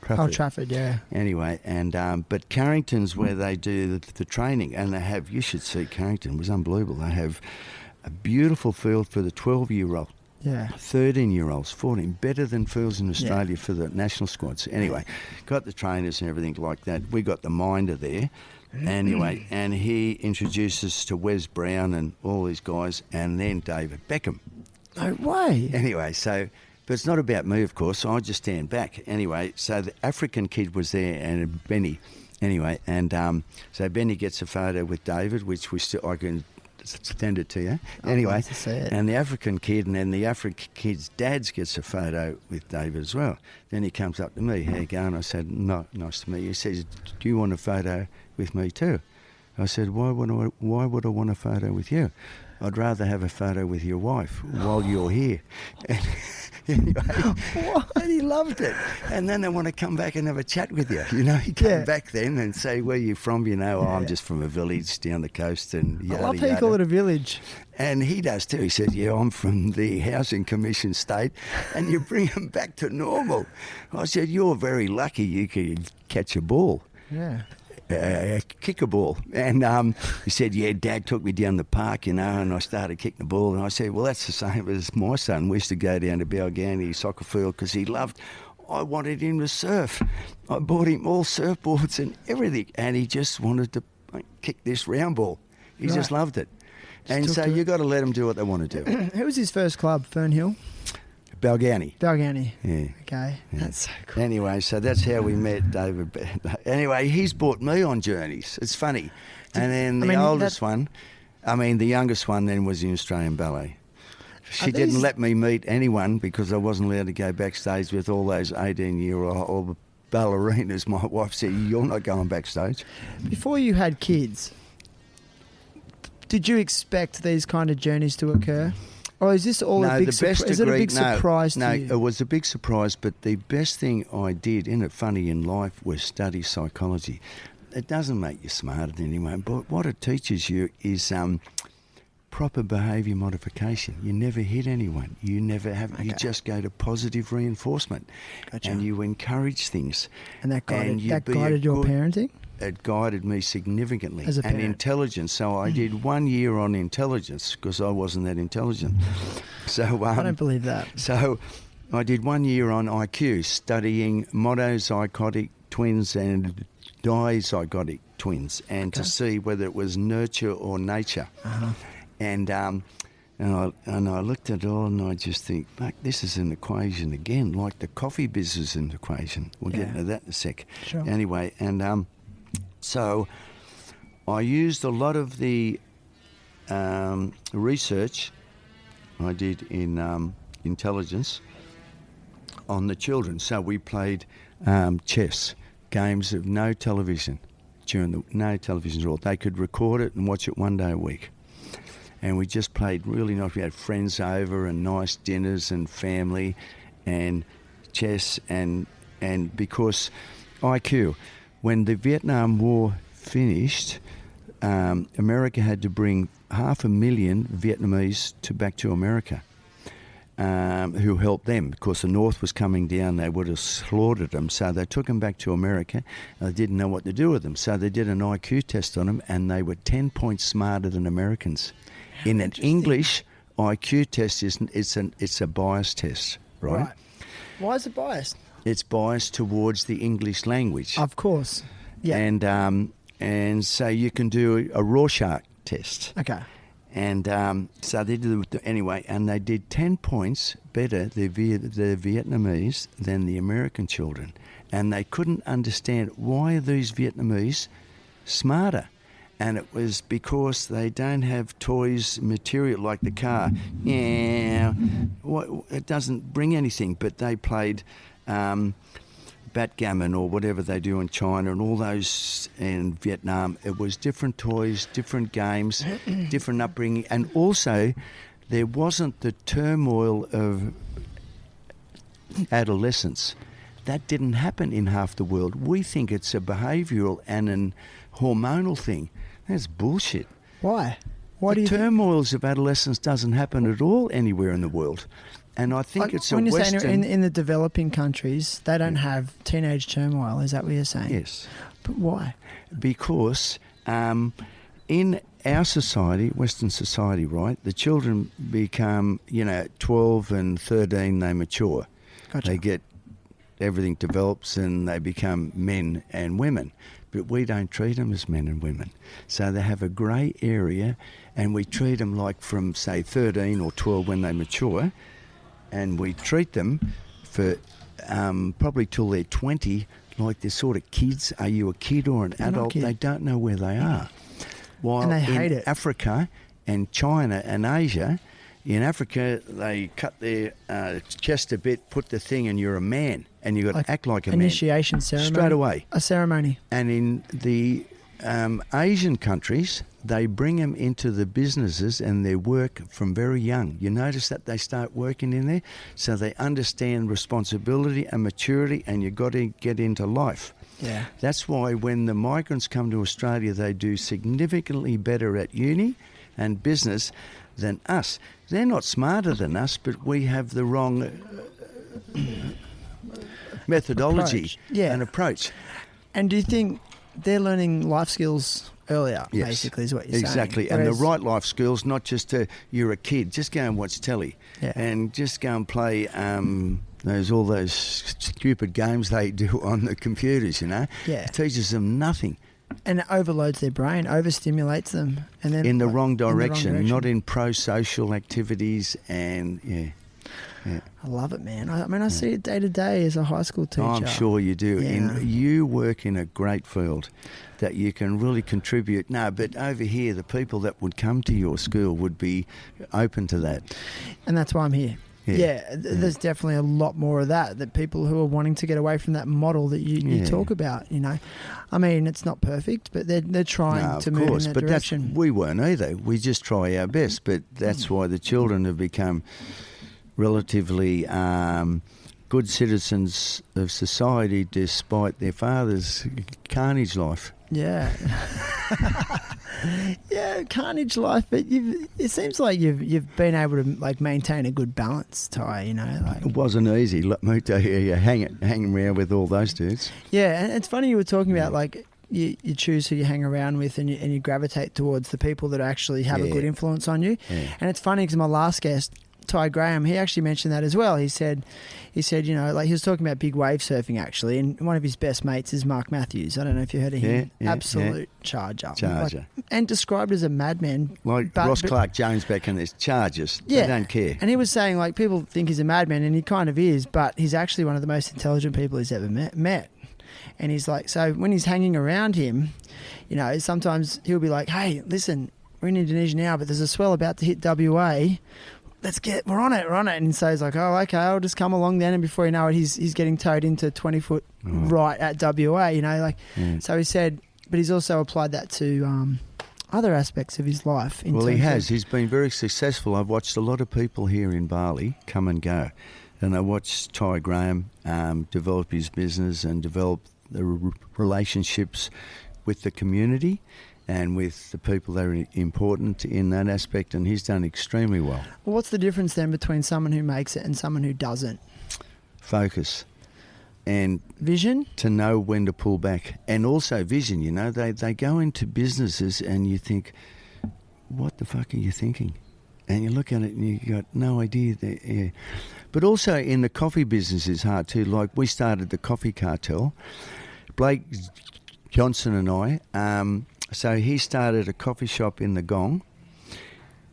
Trafford. Old Trafford, yeah. Anyway, and but Carrington's where they do the training, and they have, you should see Carrington, it was unbelievable. They have a beautiful field for the 12-year-old. Yeah. 13-year-olds, 14, better than fields in Australia for the national squads. Anyway, got the trainers and everything like that. We got the minder there. Anyway, and he introduced us to Wes Brown and all these guys, and then David Beckham. No way. Anyway, so, but it's not about me, of course, so I just stand back. Anyway, so the African kid was there, and Benny. Anyway, and so Benny gets a photo with David, which I can send it to you. Anyway, to see it. And the African kid, and then the African kid's dad gets a photo with David as well. Then he comes up to me, how you going? I said, no, nice to meet you. He says, do you want a photo with me too? I said, why would I want a photo with you? I'd rather have a photo with your wife while you're here. And anyway, and he loved it. And then they want to come back and have a chat with you. You know, he came back then and say, where are you from? You know, I'm just from a village down the coast and yada, I love how you call it a village. And he does too. He said, yeah, I'm from the Housing Commission state, and you bring them back to normal. I said, you're very lucky you could catch a ball. Yeah. Kick a ball. And he said, yeah, Dad took me down the park, you know, and I started kicking the ball. And I said, well, that's the same as my son. We used to go down to Balgownie soccer field because I wanted him to surf. I bought him all surfboards and everything, and he just wanted to kick this round ball. He just loved it. And so you got to let them do what they want to do. Who was his first club, Fernhill? Balgownie. Balgownie. Yeah. Okay, Yeah. that's so cool. Anyway, so that's how we met, David. Anyway, he's brought me on journeys. It's funny. And then the youngest one then was the Australian Ballet. She didn't let me meet anyone because I wasn't allowed to go backstage with all those 18-year-old ballerinas. My wife said, "You're not going backstage." Before you had kids, did you expect these kind of journeys to occur? Or is this all a big surprise? Is it a big surprise to you? No, it was a big surprise, but the best thing I did, isn't it funny, in life was study psychology. It doesn't make you smarter than anyone, but what it teaches you is proper behaviour modification. You never hit anyone. You never have. Okay. You just go to positive reinforcement, Gotcha. And you encourage things. And that guided your parenting? It guided me significantly. As a parent. And intelligence. So I did 1 year on intelligence because I wasn't that intelligent. So I don't believe that. So I did 1 year on IQ, studying monozygotic twins and dizygotic twins, and to see whether it was nurture or nature. Uh-huh. And I looked at it all and I just think, fuck, this is an equation again, like the coffee business is an equation. We'll get into that in a sec. Sure. Anyway, and so I used a lot of the research I did in intelligence on the children. So we played chess, games of no television no television at all. They could record it and watch it 1 day a week. And we just played really nice. We had friends over and nice dinners and family and chess and because IQ, when the Vietnam War finished, America had to bring 500,000 Vietnamese back to America, who helped them because the North was coming down. They would have slaughtered them. So they took them back to America. They didn't know what to do with them. So they did an IQ test on them and they were 10 points smarter than Americans. In an English IQ test, it's a bias test, right? Why is it biased? It's biased towards the English language. Of course. Yeah. And so you can do a Rorschach test. Okay. And so they did anyway, and they did 10 points better, the Vietnamese, than the American children. And they couldn't understand why are these Vietnamese smarter. And it was because they don't have toys material like the car. Yeah, it doesn't bring anything, but they played backgammon or whatever they do in China and all those in Vietnam. It was different toys, different games, different upbringing. And also, there wasn't the turmoil of adolescence. That didn't happen in half the world. We think it's a behavioural and an hormonal thing. That's bullshit. Why? Why do you think? Turmoils of adolescence doesn't happen at all anywhere in the world. And I think it's when a you're Western... saying in the developing countries, they don't have teenage turmoil. Is that what you're saying? Yes. But why? Because in our society, Western society, right, the children become, 12 and 13, they mature. Gotcha. They get... everything develops and they become men and women. But we don't treat them as men and women. So they have a grey area and we treat them like from, say, 13 or 12 when they mature, and we treat them for probably till they're 20 like they're sort of kids. Are you a kid or an adult? They don't know where they are. While and they hate in it. Africa and China and Asia, in Africa, they cut their chest a bit, put the thing, and you're a man. And you've got to act like a man. Initiation ceremony. Straight away. A ceremony. And in the Asian countries, they bring them into the businesses and their work from very young. You notice that they start working in there, so they understand responsibility and maturity, and you've got to get into life. Yeah. That's why when the migrants come to Australia, they do significantly better at uni and business than us. They're not smarter than us, but we have the wrong methodology and approach. And do you think they're learning life skills earlier, yes, basically, is what you're exactly. saying? And the right life skills, not just you're a kid, just go and watch telly and just go and play all those stupid games they do on the computers, Yeah. It teaches them nothing. And it overloads their brain, overstimulates them. And then in the wrong direction, not in pro-social activities and, Yeah. I love it, man. I mean, I see it day to day as a high school teacher. I'm sure you do. Yeah. You work in a great field that you can really contribute. No, but over here, the people that would come to your school would be open to that. And that's why I'm here. Yeah, there's definitely a lot more of that people who are wanting to get away from that model that you talk about, you know. I mean, it's not perfect, but they're trying to move in that direction. We weren't either. We just try our best, but that's why the children have become relatively good citizens of society despite their father's carnage life. Yeah. Yeah, carnage life, but it seems like you've been able to like maintain a good balance, Tye, you know. Like, it wasn't easy, let me tell you, hanging around with all those dudes. Yeah, and it's funny you were talking about like you choose who you hang around with and you gravitate towards the people that actually have a good influence on you. Yeah. And it's funny because my last guest, Tye Graham, he actually mentioned that as well. He said, you know, like he was talking about big wave surfing actually, and one of his best mates is Mark Matthews. I don't know if you heard of him. Absolute charger. Like, and described as a madman. Like Ross Clark Jones back in his Chargers. Yeah. They don't care. And he was saying like people think he's a madman, and he kind of is, but he's actually one of the most intelligent people he's ever met. And he's like, so when he's hanging around him, you know, sometimes he'll be like, hey, listen, we're in Indonesia now, but there's a swell about to hit WA. We're on it. And so he's like, oh, okay, I'll just come along then. And before you know it, he's getting towed into 20 foot right at WA, you know, like, so he said, but he's also applied that to other aspects of his life. Well, he has. He's been very successful. I've watched a lot of people here in Bali come and go. And I watched Tye Graham develop his business and develop the relationships with the community and with the people that are important in that aspect, and he's done extremely well. Well, what's the difference then between someone who makes it and someone who doesn't? Focus. And vision? To know when to pull back. And also vision, you know. They go into businesses and you think, what the fuck are you thinking? And you look at it and you got no idea. But also in the coffee business is hard too. Like we started the Coffee Cartel. Blake Johnson and I... So he started a coffee shop in the Gong,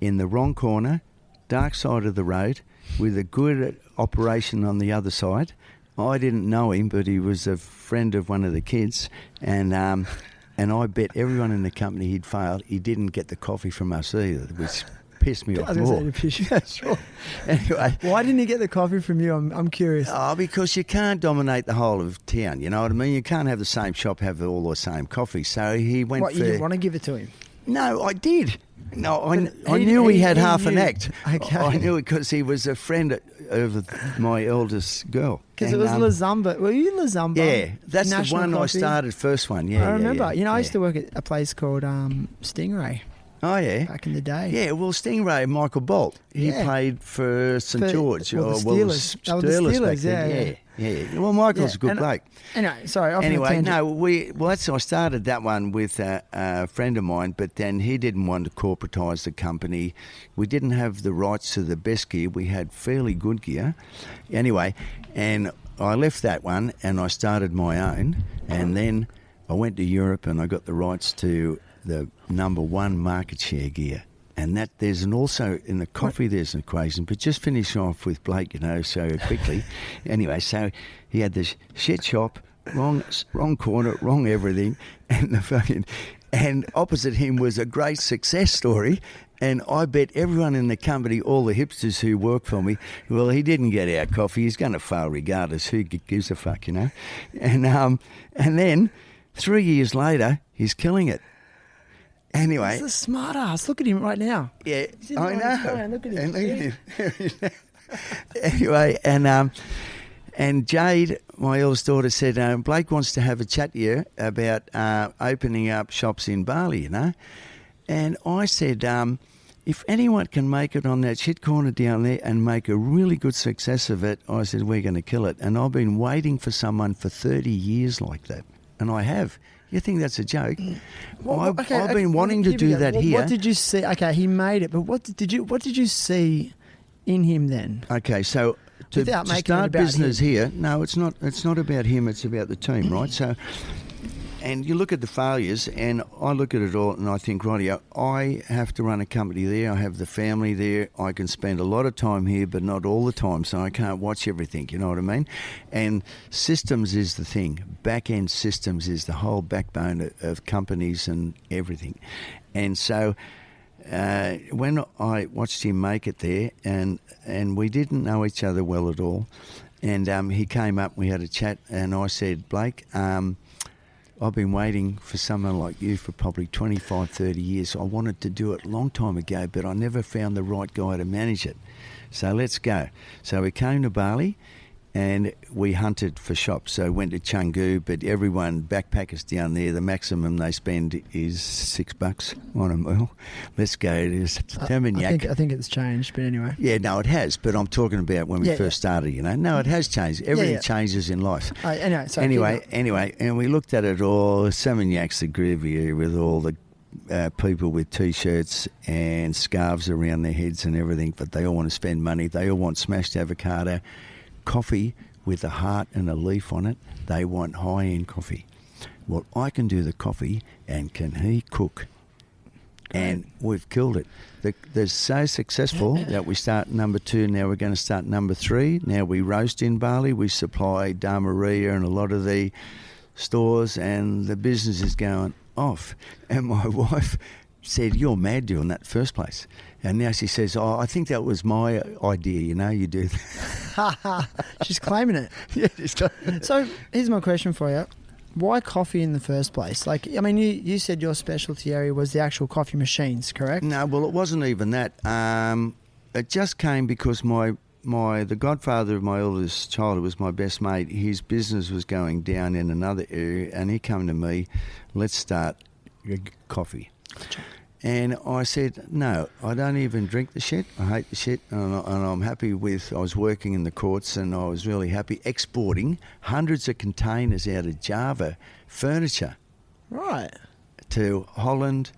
in the wrong corner, dark side of the road, with a good operation on the other side. I didn't know him, but he was a friend of one of the kids, and I bet everyone in the company he'd failed. He didn't get the coffee from us either, which pissed me off more. That's right. Anyway, why didn't he get the coffee from you? I'm curious. Oh, because you can't dominate the whole of town. You know what I mean? You can't have the same shop have all the same coffee. So he went. What, you didn't want to give it to him? No, I did. No, I knew he had half an act. Okay. I knew it because he was a friend of my eldest girl. Because it was La Zumba. Were you La Zumba? Yeah, that's National the one coffee? I started, first one. Yeah, I remember. Yeah. You know, I used to work at a place called Stingray. Oh, yeah. Back in the day. Yeah, well, Stingray, Michael Bolt, he played for St George. Well, the Steelers. Steelers back then. Yeah. Well, Michael's a good bloke. Anyway, sorry. I started that one with a friend of mine, but then he didn't want to corporatise the company. We didn't have the rights to the best gear. We had fairly good gear. Anyway, and I left that one and I started my own, and then I went to Europe and I got the rights to the number one market share gear. And that also in the coffee there's an equation, but just finish off with Blake, you know, so quickly. Anyway, so he had this shit shop, wrong corner, wrong everything, and opposite him was a great success story. And I bet everyone in the company, all the hipsters who work for me, well, he didn't get our coffee. He's going to fail regardless. Who gives a fuck, you know? And then 3 years later, he's killing it. Anyway, he's a smart ass. Look at him right now. Yeah, I know. Look at him. Anyway, and Jade, my eldest daughter, said Blake wants to have a chat to you about opening up shops in Bali, you know. And I said, if anyone can make it on that shit corner down there and make a really good success of it, I said, we're going to kill it. And I've been waiting for someone for 30 years like that. And I have. You think that's a joke? I've been wanting to do that here. What did you see? Okay, he made it, but what did you see in him then? Okay, so to start business here, no, it's not about him. It's about the team, right? So And you look at the failures, and I look at it all, and I think, rightio, I have to run a company there. I have the family there. I can spend a lot of time here, but not all the time, so I can't watch everything. You know what I mean? And systems is the thing. Back-end systems is the whole backbone of companies and everything. And so when I watched him make it there, and we didn't know each other well at all, and he came up, we had a chat, and I said, Blake, I've been waiting for someone like you for probably 25, 30 years. I wanted to do it a long time ago, but I never found the right guy to manage it. So let's go. So we came to Bali, and we hunted for shops. So went to Canggu, but everyone, backpackers down there, the maximum they spend is $6 on a meal. Let's go to Seminyak. I think it's changed, but anyway. Yeah, no, it has, but I'm talking about when we first started, you know. No, it has changed. Everything changes in life. Anyway, and we looked at it all. Seminyak's the groovy with all the people with T-shirts and scarves around their heads and everything, but they all want to spend money. They all want smashed avocado. Coffee with a heart and a leaf on it. They want high-end coffee. Well, I can do the coffee, and can he cook? And we've killed it. They're so successful that we start number 2. Now we're going to start number 3. Now we roast in Bali. We supply Dharmaria and a lot of the stores, and the business is going off. And my wife said, "You're mad doing that first place." And now she says, "Oh, I think that was my idea, you know, you do that." She's claiming it. Yeah, she's claiming it. So here's my question for you. Why coffee in the first place? Like, I mean, you said your specialty area was the actual coffee machines, correct? No, well, it wasn't even that. It just came because the godfather of my eldest child, who was my best mate, his business was going down in another area, and he came to me, "Let's start coffee." And I said, "No, I don't even drink the shit. I hate the shit." And I'm happy with, I was working in the courts, and I was really happy exporting hundreds of containers out of Java, furniture. Right. To Holland,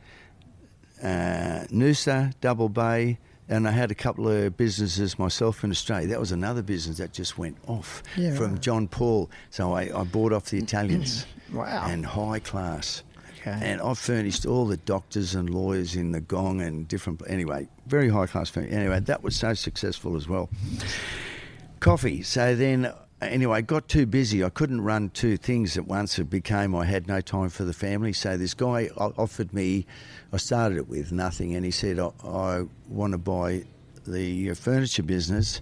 Noosa, Double Bay, and I had a couple of businesses myself in Australia. That was another business that just went off from John Paul. So I bought off the Italians. Wow. And high class. Okay. And I've furnished all the doctors and lawyers in the Gong and different... Anyway, very high-class furniture. Anyway, that was so successful as well. Coffee. So then, anyway, got too busy. I couldn't run 2 things at once. It became I had no time for the family. So this guy offered me... I started it with nothing, and he said, I want to buy the furniture business,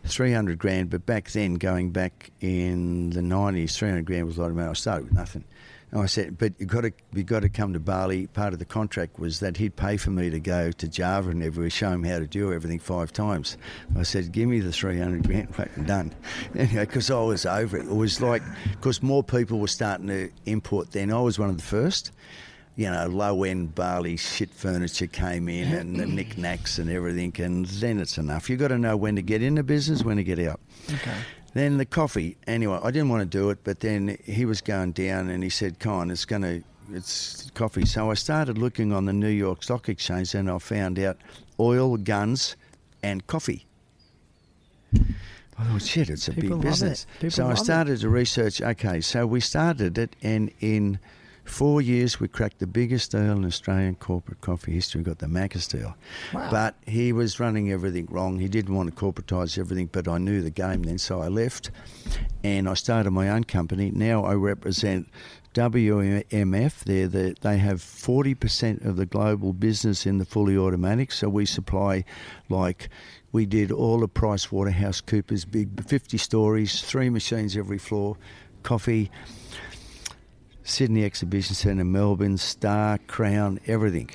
300 grand. But back then, going back in the 90s, 300 grand was a lot of money. I started with nothing. And I said, "But you got to come to Bali." Part of the contract was that he'd pay for me to go to Java and everywhere, show him how to do everything 5 times. I said, "Give me the 300 grand, fucking done." Anyway, because I was over it. It was like, because more people were starting to import then. I was one of the first. You know, low-end Bali shit furniture came in, and the knickknacks and everything, and then it's enough. You've got to know when to get in the business, when to get out. Okay. Then the coffee. Anyway, I didn't want to do it, but then he was going down, and he said, "Con, it's coffee." So I started looking on the New York Stock Exchange, and I found out oil, guns, and coffee. I thought, shit, it's a People big love business. it. So I started to research. Okay, so we started it, and in 4 years, we cracked the biggest deal in Australian corporate coffee history. We got the Macca's deal. Wow. But he was running everything wrong. He didn't want to corporatise everything, but I knew the game then, so I left. And I started my own company. Now I represent WMF. They have 40% of the global business in the fully automatic. So we supply, like, we did all the PricewaterhouseCoopers, big 50 stories, 3 machines every floor, coffee, Sydney Exhibition Centre, Melbourne, Star, Crown, everything.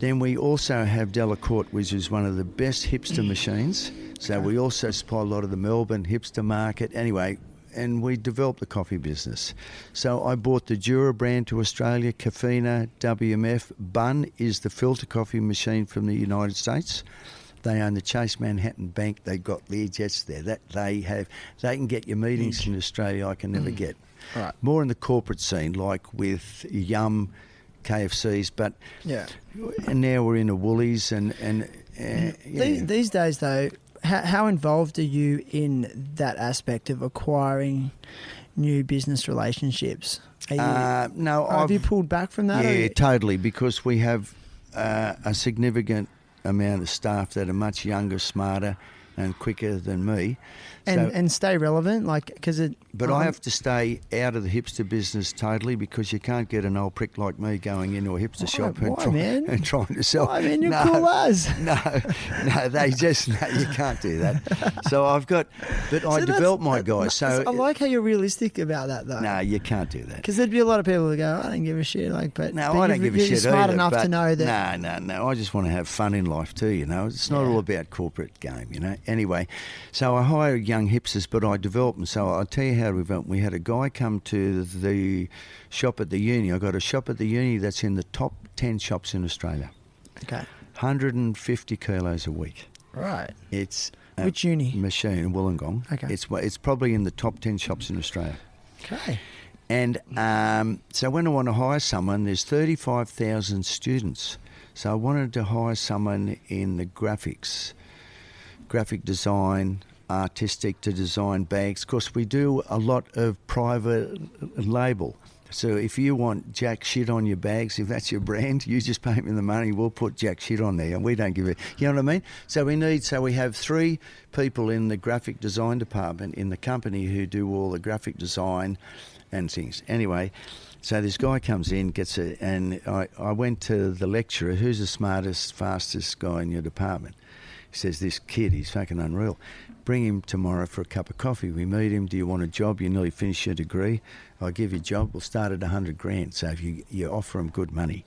Then we also have Delacorte, which is one of the best hipster machines. So we also supply a lot of the Melbourne hipster market. Anyway, and we developed the coffee business. So I bought the Jura brand to Australia, Cafina, WMF. Bun is the filter coffee machine from the United States. They own the Chase Manhattan Bank. They got Learjets there. That they can get your meetings in Australia I can never get. Right. More in the corporate scene, like with Yum, KFCs, but and now we're in a Woolies and These days, though, how involved are you in that aspect of acquiring, new business relationships? No. Have you pulled back from that? Yeah, totally, because we have a significant amount of staff that are much younger, smarter and quicker than me. And stay relevant, But I have to stay out of the hipster business totally, because you can't get an old prick like me going into a hipster shop and trying to sell. I mean, you're cool as. No, you can't do that. So I develop my guys. So I like how you're realistic about that, though. No, you can't do that. Because there'd be a lot of people who go, I don't give a shit. I don't give a shit You're smart either, enough to know that. No. I just want to have fun in life too, It's not all about corporate game, Anyway, so I hire young hipsters, but I develop them. So I'll tell you how we develop. We had a guy come to the shop at the uni. I got a shop at the uni that's in the top 10 shops in Australia. Okay. 150 kilos a week. Right. It's which uni? Machine in Wollongong. Okay. It's probably in the top 10 shops in Australia. Okay. And so when I want to hire someone, there's 35,000 students. So I wanted to hire someone in the graphic design, artistic, to design bags. Of course, we do a lot of private label. So if you want jack shit on your bags, if that's your brand, you just pay me the money, we'll put jack shit on there, and we don't give it. You know what I mean? So we have 3 people in the graphic design department in the company who do all the graphic design and things. Anyway, so this guy comes in, and I went to the lecturer, who's the smartest, fastest guy in your department. He says, this kid, he's fucking unreal. Bring him tomorrow for a cup of coffee. We meet him. Do you want a job? You nearly finished your degree. I'll give you a job. We'll start at $100,000. So if you offer him good money.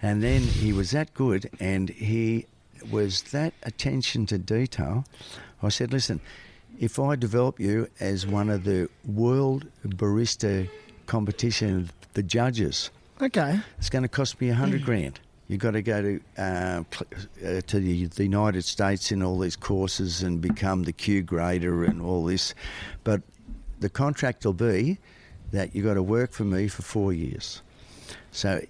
And then he was that good, and he was that attention to detail. I said, listen, if I develop you as one of the world barista competition, the judges, okay, it's going to cost me $100,000. You've got to go to the United States in all these courses and become the Q grader and all this. But the contract will be that you've got to work for me for 4 years. So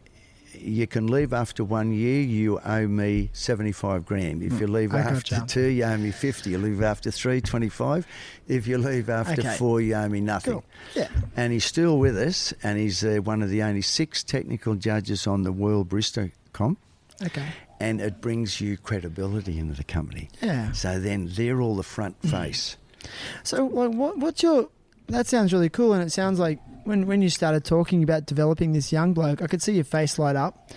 you can leave after 1 year, you owe me $75,000. If you leave after 2, you owe me 50. You leave after 3, 25. If you leave after 4, you owe me nothing. Cool. Yeah. And he's still with us, and he's one of the only 6 technical judges on the World Barista Comp. Okay. And it brings you credibility into the company. Yeah. So then they're all the front face. So what's your... That sounds really cool, and it sounds like when you started talking about developing this young bloke, I could see your face light up.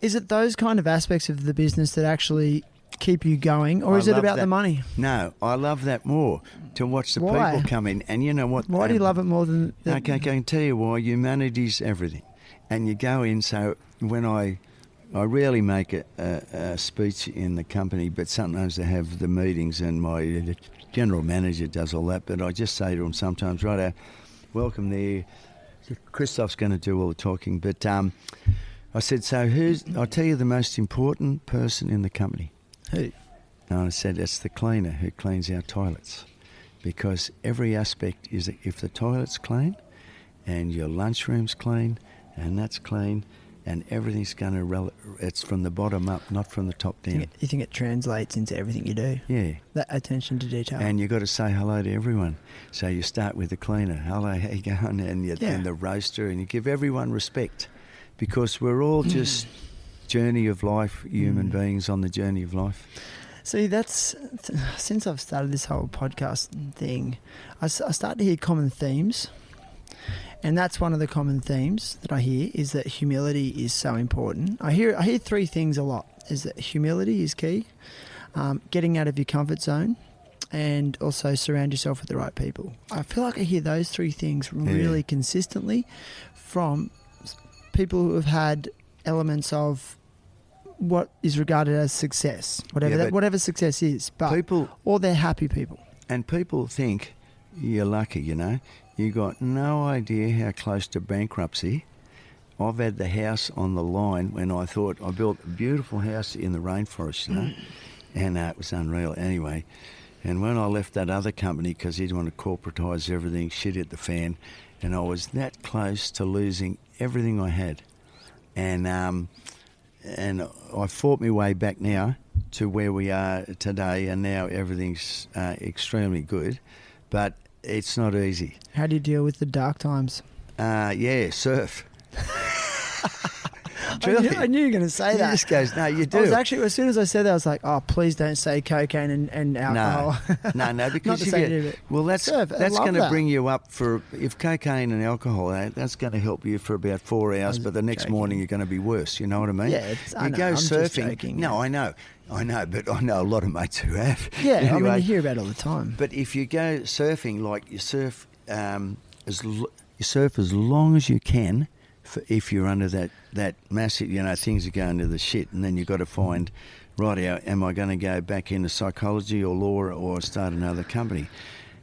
Is it those kind of aspects of the business that actually keep you going, or is it about the money? No, I love that more, to watch the Why? people come in. And you know what? Why do you love it more than... Okay, I can tell you why. Humanity's everything. And you go in, so when I rarely make a speech in the company, but sometimes I have the meetings, and my general manager does all that, but I just say to him sometimes, righto, welcome there. Christoph's going to do all the talking, but I said, so I'll tell you the most important person in the company. Who? And I said, it's the cleaner who cleans our toilets, because every aspect is, if the toilet's clean and your lunchroom's clean and that's clean, and everything's going to... It's from the bottom up, not from the top down. You think it translates into everything you do? Yeah. That attention to detail. And you've got to say hello to everyone. So you start with the cleaner. Hello, how you going? And the roaster, and you give everyone respect, because we're all just journey of life, human beings on the journey of life. See, since I've started this whole podcast thing, I start to hear common themes. And that's one of the common themes that I hear, is that humility is so important. I hear 3 things a lot. Is that humility is key, getting out of your comfort zone, and also surround yourself with the right people. I feel like I hear those 3 things really consistently from people who have had elements of what is regarded as success, whatever success is, or they're happy people. And people think you're lucky, You got no idea how close to bankruptcy. I've had the house on the line when I thought I built a beautiful house in the rainforest, and it was unreal. Anyway, and when I left that other company because he wanted to corporatise everything, shit hit the fan, and I was that close to losing everything I had. And I fought my way back now to where we are today, and now everything's extremely good. But it's not easy. How do you deal with the dark times? Surf. I knew you were going to say He that. just goes, no, you do. I was actually, as soon as I said that, I was like, oh, please don't say cocaine and alcohol. No, because Not to say you do it. well, that's Surf, I love going to that. bring you up for, if cocaine and alcohol, that's going to help you for about 4 hours, but the next joking. morning you're going to be worse. You know what I mean? Yeah, I know, I'm just joking, No, yeah. I know, but I know a lot of mates who have. Yeah, Anyway, I mean, you hear about it all the time. but if you go surfing, like you surf as long as you can. If you're under that massive, things are going to the shit, and then you've got to find, am I going to go back into psychology or law or start another company?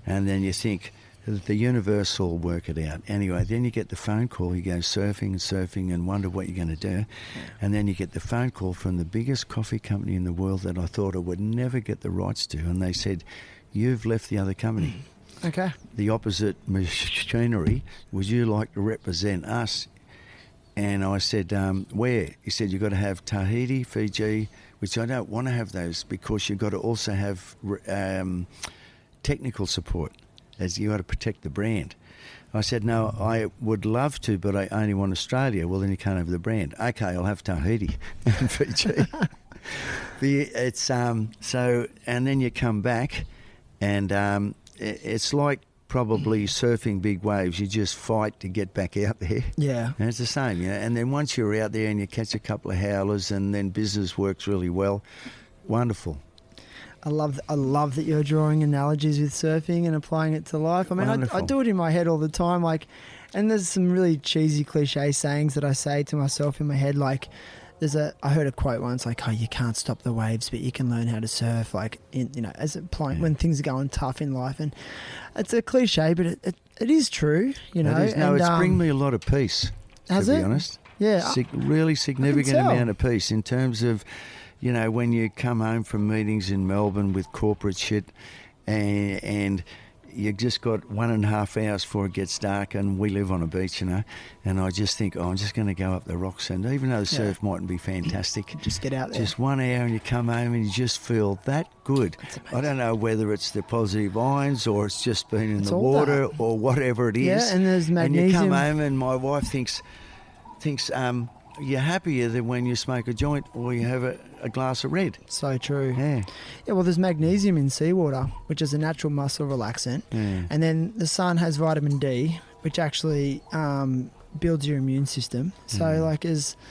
And then you think, the universe will work it out. Anyway, then you get the phone call, you go surfing and wonder what you're going to do. Yeah. And then you get the phone call from the biggest coffee company in the world that I thought I would never get the rights to, and they said, you've left the other company. Okay. The opposite machinery, would you like to represent us? And I said, where? He said, you've got to have Tahiti, Fiji, which I don't want to have those because you've got to also have technical support, as you've got to protect the brand. I said, no, I would love to, but I only want Australia. Well, then you can't have the brand. Okay, I'll have Tahiti and Fiji. It's so, and then you come back, and it's like probably surfing big waves. You just fight to get back out there. Yeah. And it's the same, And then once you're out there and you catch a couple of howlers and then business works really well, wonderful. I love that you're drawing analogies with surfing and applying it to life. I mean, I do it in my head all the time. And there's some really cheesy cliche sayings that I say to myself in my head. Like, I heard a quote once, like, oh, you can't stop the waves, but you can learn how to surf. Like, as applying when things are going tough in life. And it's a cliche, but it is true. It is. No, it's bring me a lot of peace. Has to it? be honest. Yeah. Really significant amount of peace in terms of, when you come home from meetings in Melbourne with corporate shit and you just got 1.5 hours before it gets dark, and we live on a beach, and I just think, I'm just going to go up the rocks, and even though the surf mightn't be fantastic, just get out there. Just 1 hour and you come home and you just feel that good. I don't know whether it's the positive ions or it's just been in the water or whatever it is. Yeah, and there's magnesium. And you come home and my wife thinks you're happier than when you smoke a joint or you have a glass of red. So true. Yeah. Yeah, well, there's magnesium in seawater, which is a natural muscle relaxant. Yeah. And then the sun has vitamin D, which actually builds your immune system. So,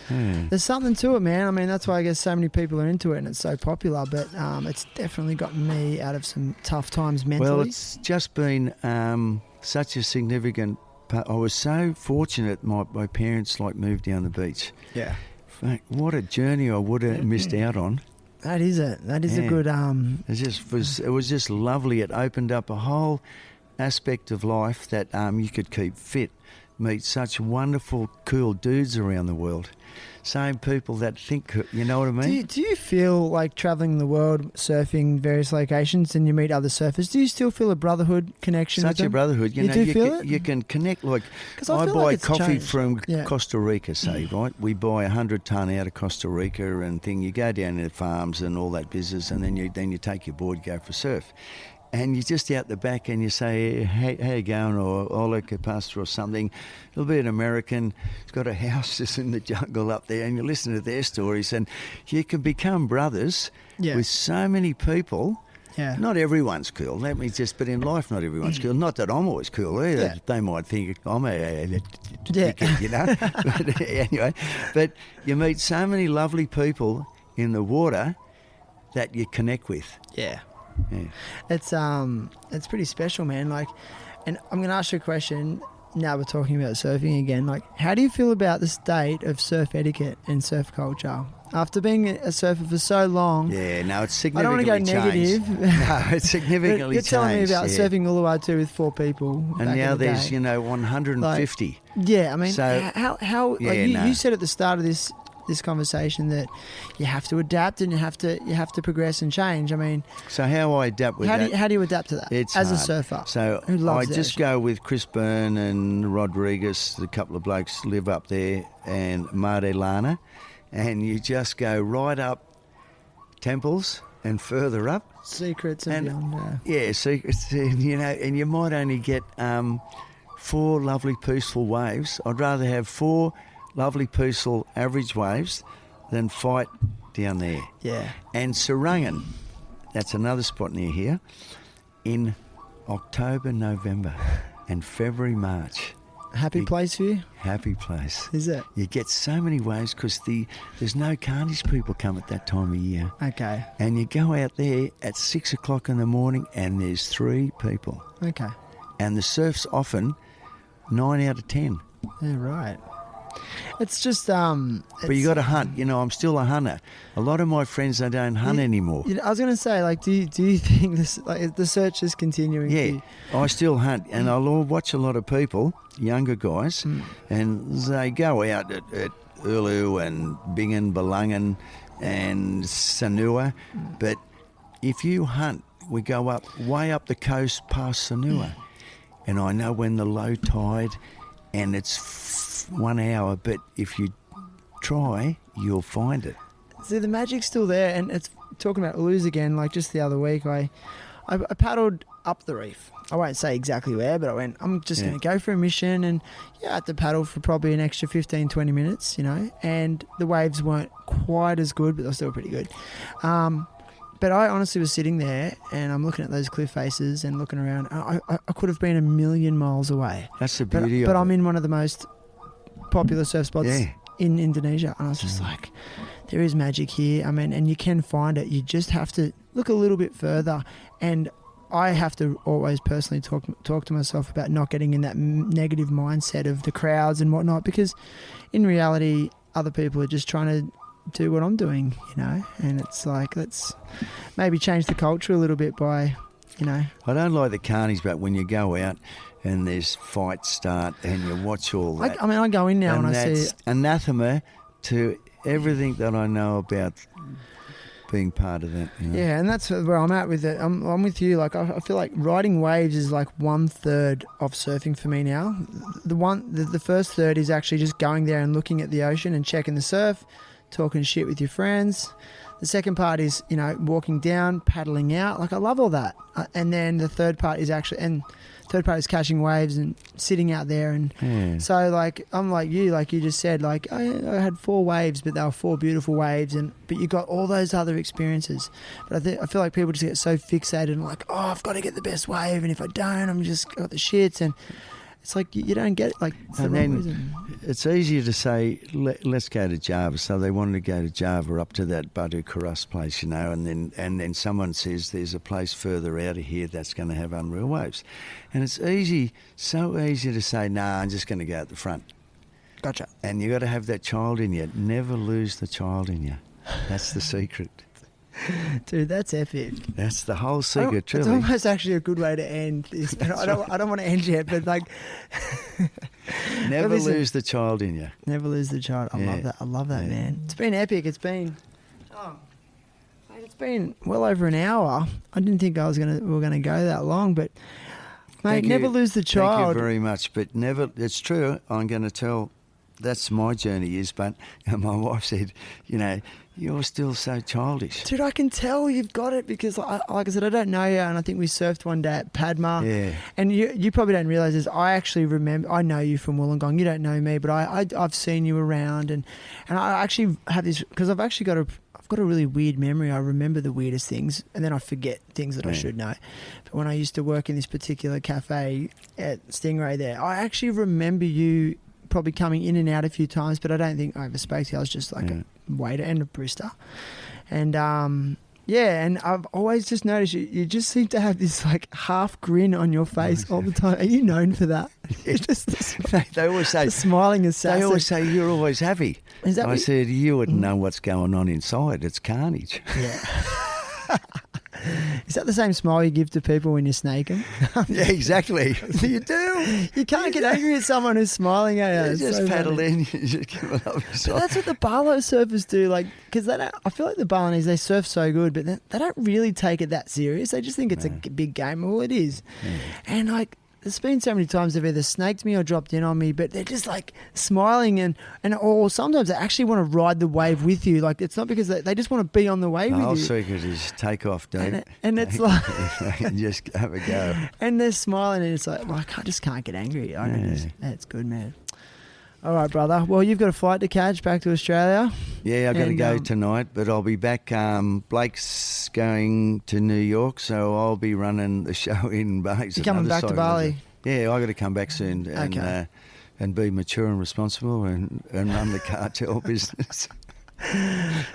there's something to it, man. I mean, that's why I guess so many people are into it and it's so popular. But it's definitely gotten me out of some tough times mentally. Well, it's just been such a significant... I was so fortunate my parents moved down the beach. Yeah. What a journey I would have missed out on. That is it. That is a good... It was just lovely. It opened up a whole aspect of life that you could keep fit, meet such wonderful, cool dudes around the world. Same people that think, you know what I mean? Do you feel like travelling the world, surfing various locations, and you meet other surfers? Do you still feel a brotherhood connection with them? Such a brotherhood. You can connect. I buy coffee from Costa Rica, say, right? We buy 100 tonne out of Costa Rica and thing. You go down to the farms and all that business, and then you take your board, go for surf. And you're just out the back and you say, hey, how you going? Or hola, que pasa, or something. It'll be an American. He's got a house just in the jungle up there, and you listen to their stories, and you can become brothers with so many people. Yeah. Not everyone's cool. But in life, not everyone's cool. Not that I'm always cool either. Yeah. They might think I'm dickhead, But anyway, but you meet so many lovely people in the water that you connect with. Yeah. Yeah. It's pretty special, man. And I'm going to ask you a question. Now we're talking about surfing again. How do you feel about the state of surf etiquette and surf culture? After being a surfer for so long... Yeah, no, it's significantly changed. I don't want to go negative. No, it's significantly You're telling me about changed, surfing Uluwatu with 4 people. And now there's, 150. I mean, so, you said at the start of this conversation that you have to adapt and you have to progress and change. I mean, so how I adapt with that? How do you adapt to that? It's as hard. A surfer. So I just go with Chris Byrne and Rodriguez. A couple of blokes live up there, and Made Lana, and you just go right up temples and further up. Secrets and beyond. Yeah, secrets, and you might only get 4 lovely, peaceful waves. I'd rather have 4 lovely, peaceful, average waves than fight down there. Yeah. And Sarangan, that's another spot near here, in October, November and February, March. Happy place for you? Happy place. Is it? You get so many waves because there's no carnies people come at that time of year. Okay. And you go out there at 6 o'clock in the morning and there's 3 people. Okay. And the surf's often 9 out of 10. Yeah, right. It's just but you got to hunt. I'm still a hunter. A lot of my friends, they don't hunt anymore. I was going to say, like, do you think this, like, the search is continuing? Yeah, I still hunt, and I'll watch a lot of people, younger guys, and they go out at Ulu and Bingen, Balungan and Sanua. But if you hunt, we go way up the coast past Sanua, and I know when the low tide, and it's 1 hour, but if you try, you'll find it. See, the magic's still there, and it's talking about Ulus again. Like just the other week, I paddled up the reef. I won't say exactly where, but I went, I'm just going to go for a mission, and I had to paddle for probably an extra 15, 20 minutes, and the waves weren't quite as good, but they were still pretty good. But I honestly was sitting there, and I'm looking at those cliff faces and looking around. I could have been a million miles away. That's the beauty of it. But I'm in one of the most popular surf spots in Indonesia, and I was just like, there is magic here. I mean, and you can find it. You just have to look a little bit further, and I have to always personally talk to myself about not getting in that negative mindset of the crowds and whatnot, because in reality, other people are just trying to do what I'm doing, and it's like, let's maybe change the culture a little bit by, I don't like the carnies, but when you go out and there's fights start and you watch all that. I go in now and I see that's anathema to everything that I know about being part of that. Yeah, and that's where I'm at with it. I'm with you. Like, I feel like riding waves is like 1/3 of surfing for me now. The first third is actually just going there and looking at the ocean and checking the surf, talking shit with your friends. The second part is, walking down, paddling out. Like, I love all that. And then the third part is catching waves and sitting out there. And so, like, I'm like you just said, like, I had 4 waves, but they were 4 beautiful waves. But you got all those other experiences. But I feel like people just get so fixated and like, I've got to get the best wave. And if I don't, I'm just got the shits. And it's like you don't get it. Like, it's and then it's easier to say, let's go to Java. So they wanted to go to Java up to that Batu Keras place, and then someone says there's a place further out of here that's going to have unreal waves. And it's so easy to say, nah, I'm just going to go at the front. Gotcha. And you got to have that child in you. Never lose the child in you. That's the secret. Dude, that's epic. That's the whole secret, truly. It's almost actually a good way to end this. I don't want to end yet, but like... Never lose the child in you. Never lose the child. I love that, man. It's been epic. It's been well over an hour. I didn't think we were gonna go that long, but mate, never lose the child. Thank you very much. But never, it's true. I'm going to tell, that's my journey is, but my wife said, you're still so childish. Dude, I can tell you've got it because, like I said, I don't know you, and I think we surfed one day at Padma. Yeah. And you probably don't realise this. I actually remember, I know you from Wollongong. You don't know me, but I've seen you around, and I actually have this, because I've got a really weird memory. I remember the weirdest things, and then I forget things that I should know. But when I used to work in this particular cafe at Stingray there, I actually remember you probably coming in and out a few times, but I don't think I ever spoke to you. I was just like a waiter and a barista. And and I've always just noticed you just seem to have this like half grin on your face all the time. Are you known for that? They always say the smiling assassin. They always say you're always happy. Is that I said you wouldn't know what's going on inside. It's carnage. Yeah. Is that the same smile you give to people when you snake them? Yeah, exactly. You do. You can't get angry at someone who's smiling at you. You just paddle in. You just give it up yourself. But that's what the Barlow surfers do. Like, because I feel like the Balinese, they surf so good, but they don't really take it that serious. They just think it's a big game. Well, it is. Yeah. And like, there's been so many times they've either snaked me or dropped in on me, but they're just like smiling and or sometimes they actually want to ride the wave with you. Like it's not because they just want to be on the wave with you. The whole secret is take off, dude. And it's like just have a go. And they're smiling, and it's like, well, I just can't get angry. That's good, man. All right, brother. Well, you've got a flight to catch back to Australia. Yeah, I've got to go tonight, but I'll be back. Blake's going to New York, so I'll be running the show in Bali. You're coming back to Bali? Yeah, I've got to come back soon and be mature and responsible and run the cartel business.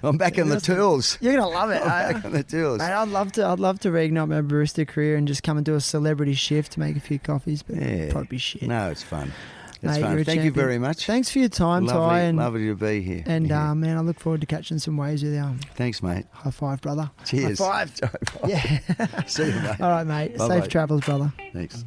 I'm back on the tools. You're gonna love it. I'm back on the tools. Mate, I'd love to reignite my barista career and just come and do a celebrity shift to make a few coffees, but it'd probably be shit. No, it's fun. Mate, fun. Thank you very much. Thanks for your time, Tye. Lovely to be here. And man, I look forward to catching some waves with you. Thanks, mate. High five, brother. Cheers. High five. Yeah. See you, mate. All right, mate. Bye-bye. Safe travels, brother. Thanks.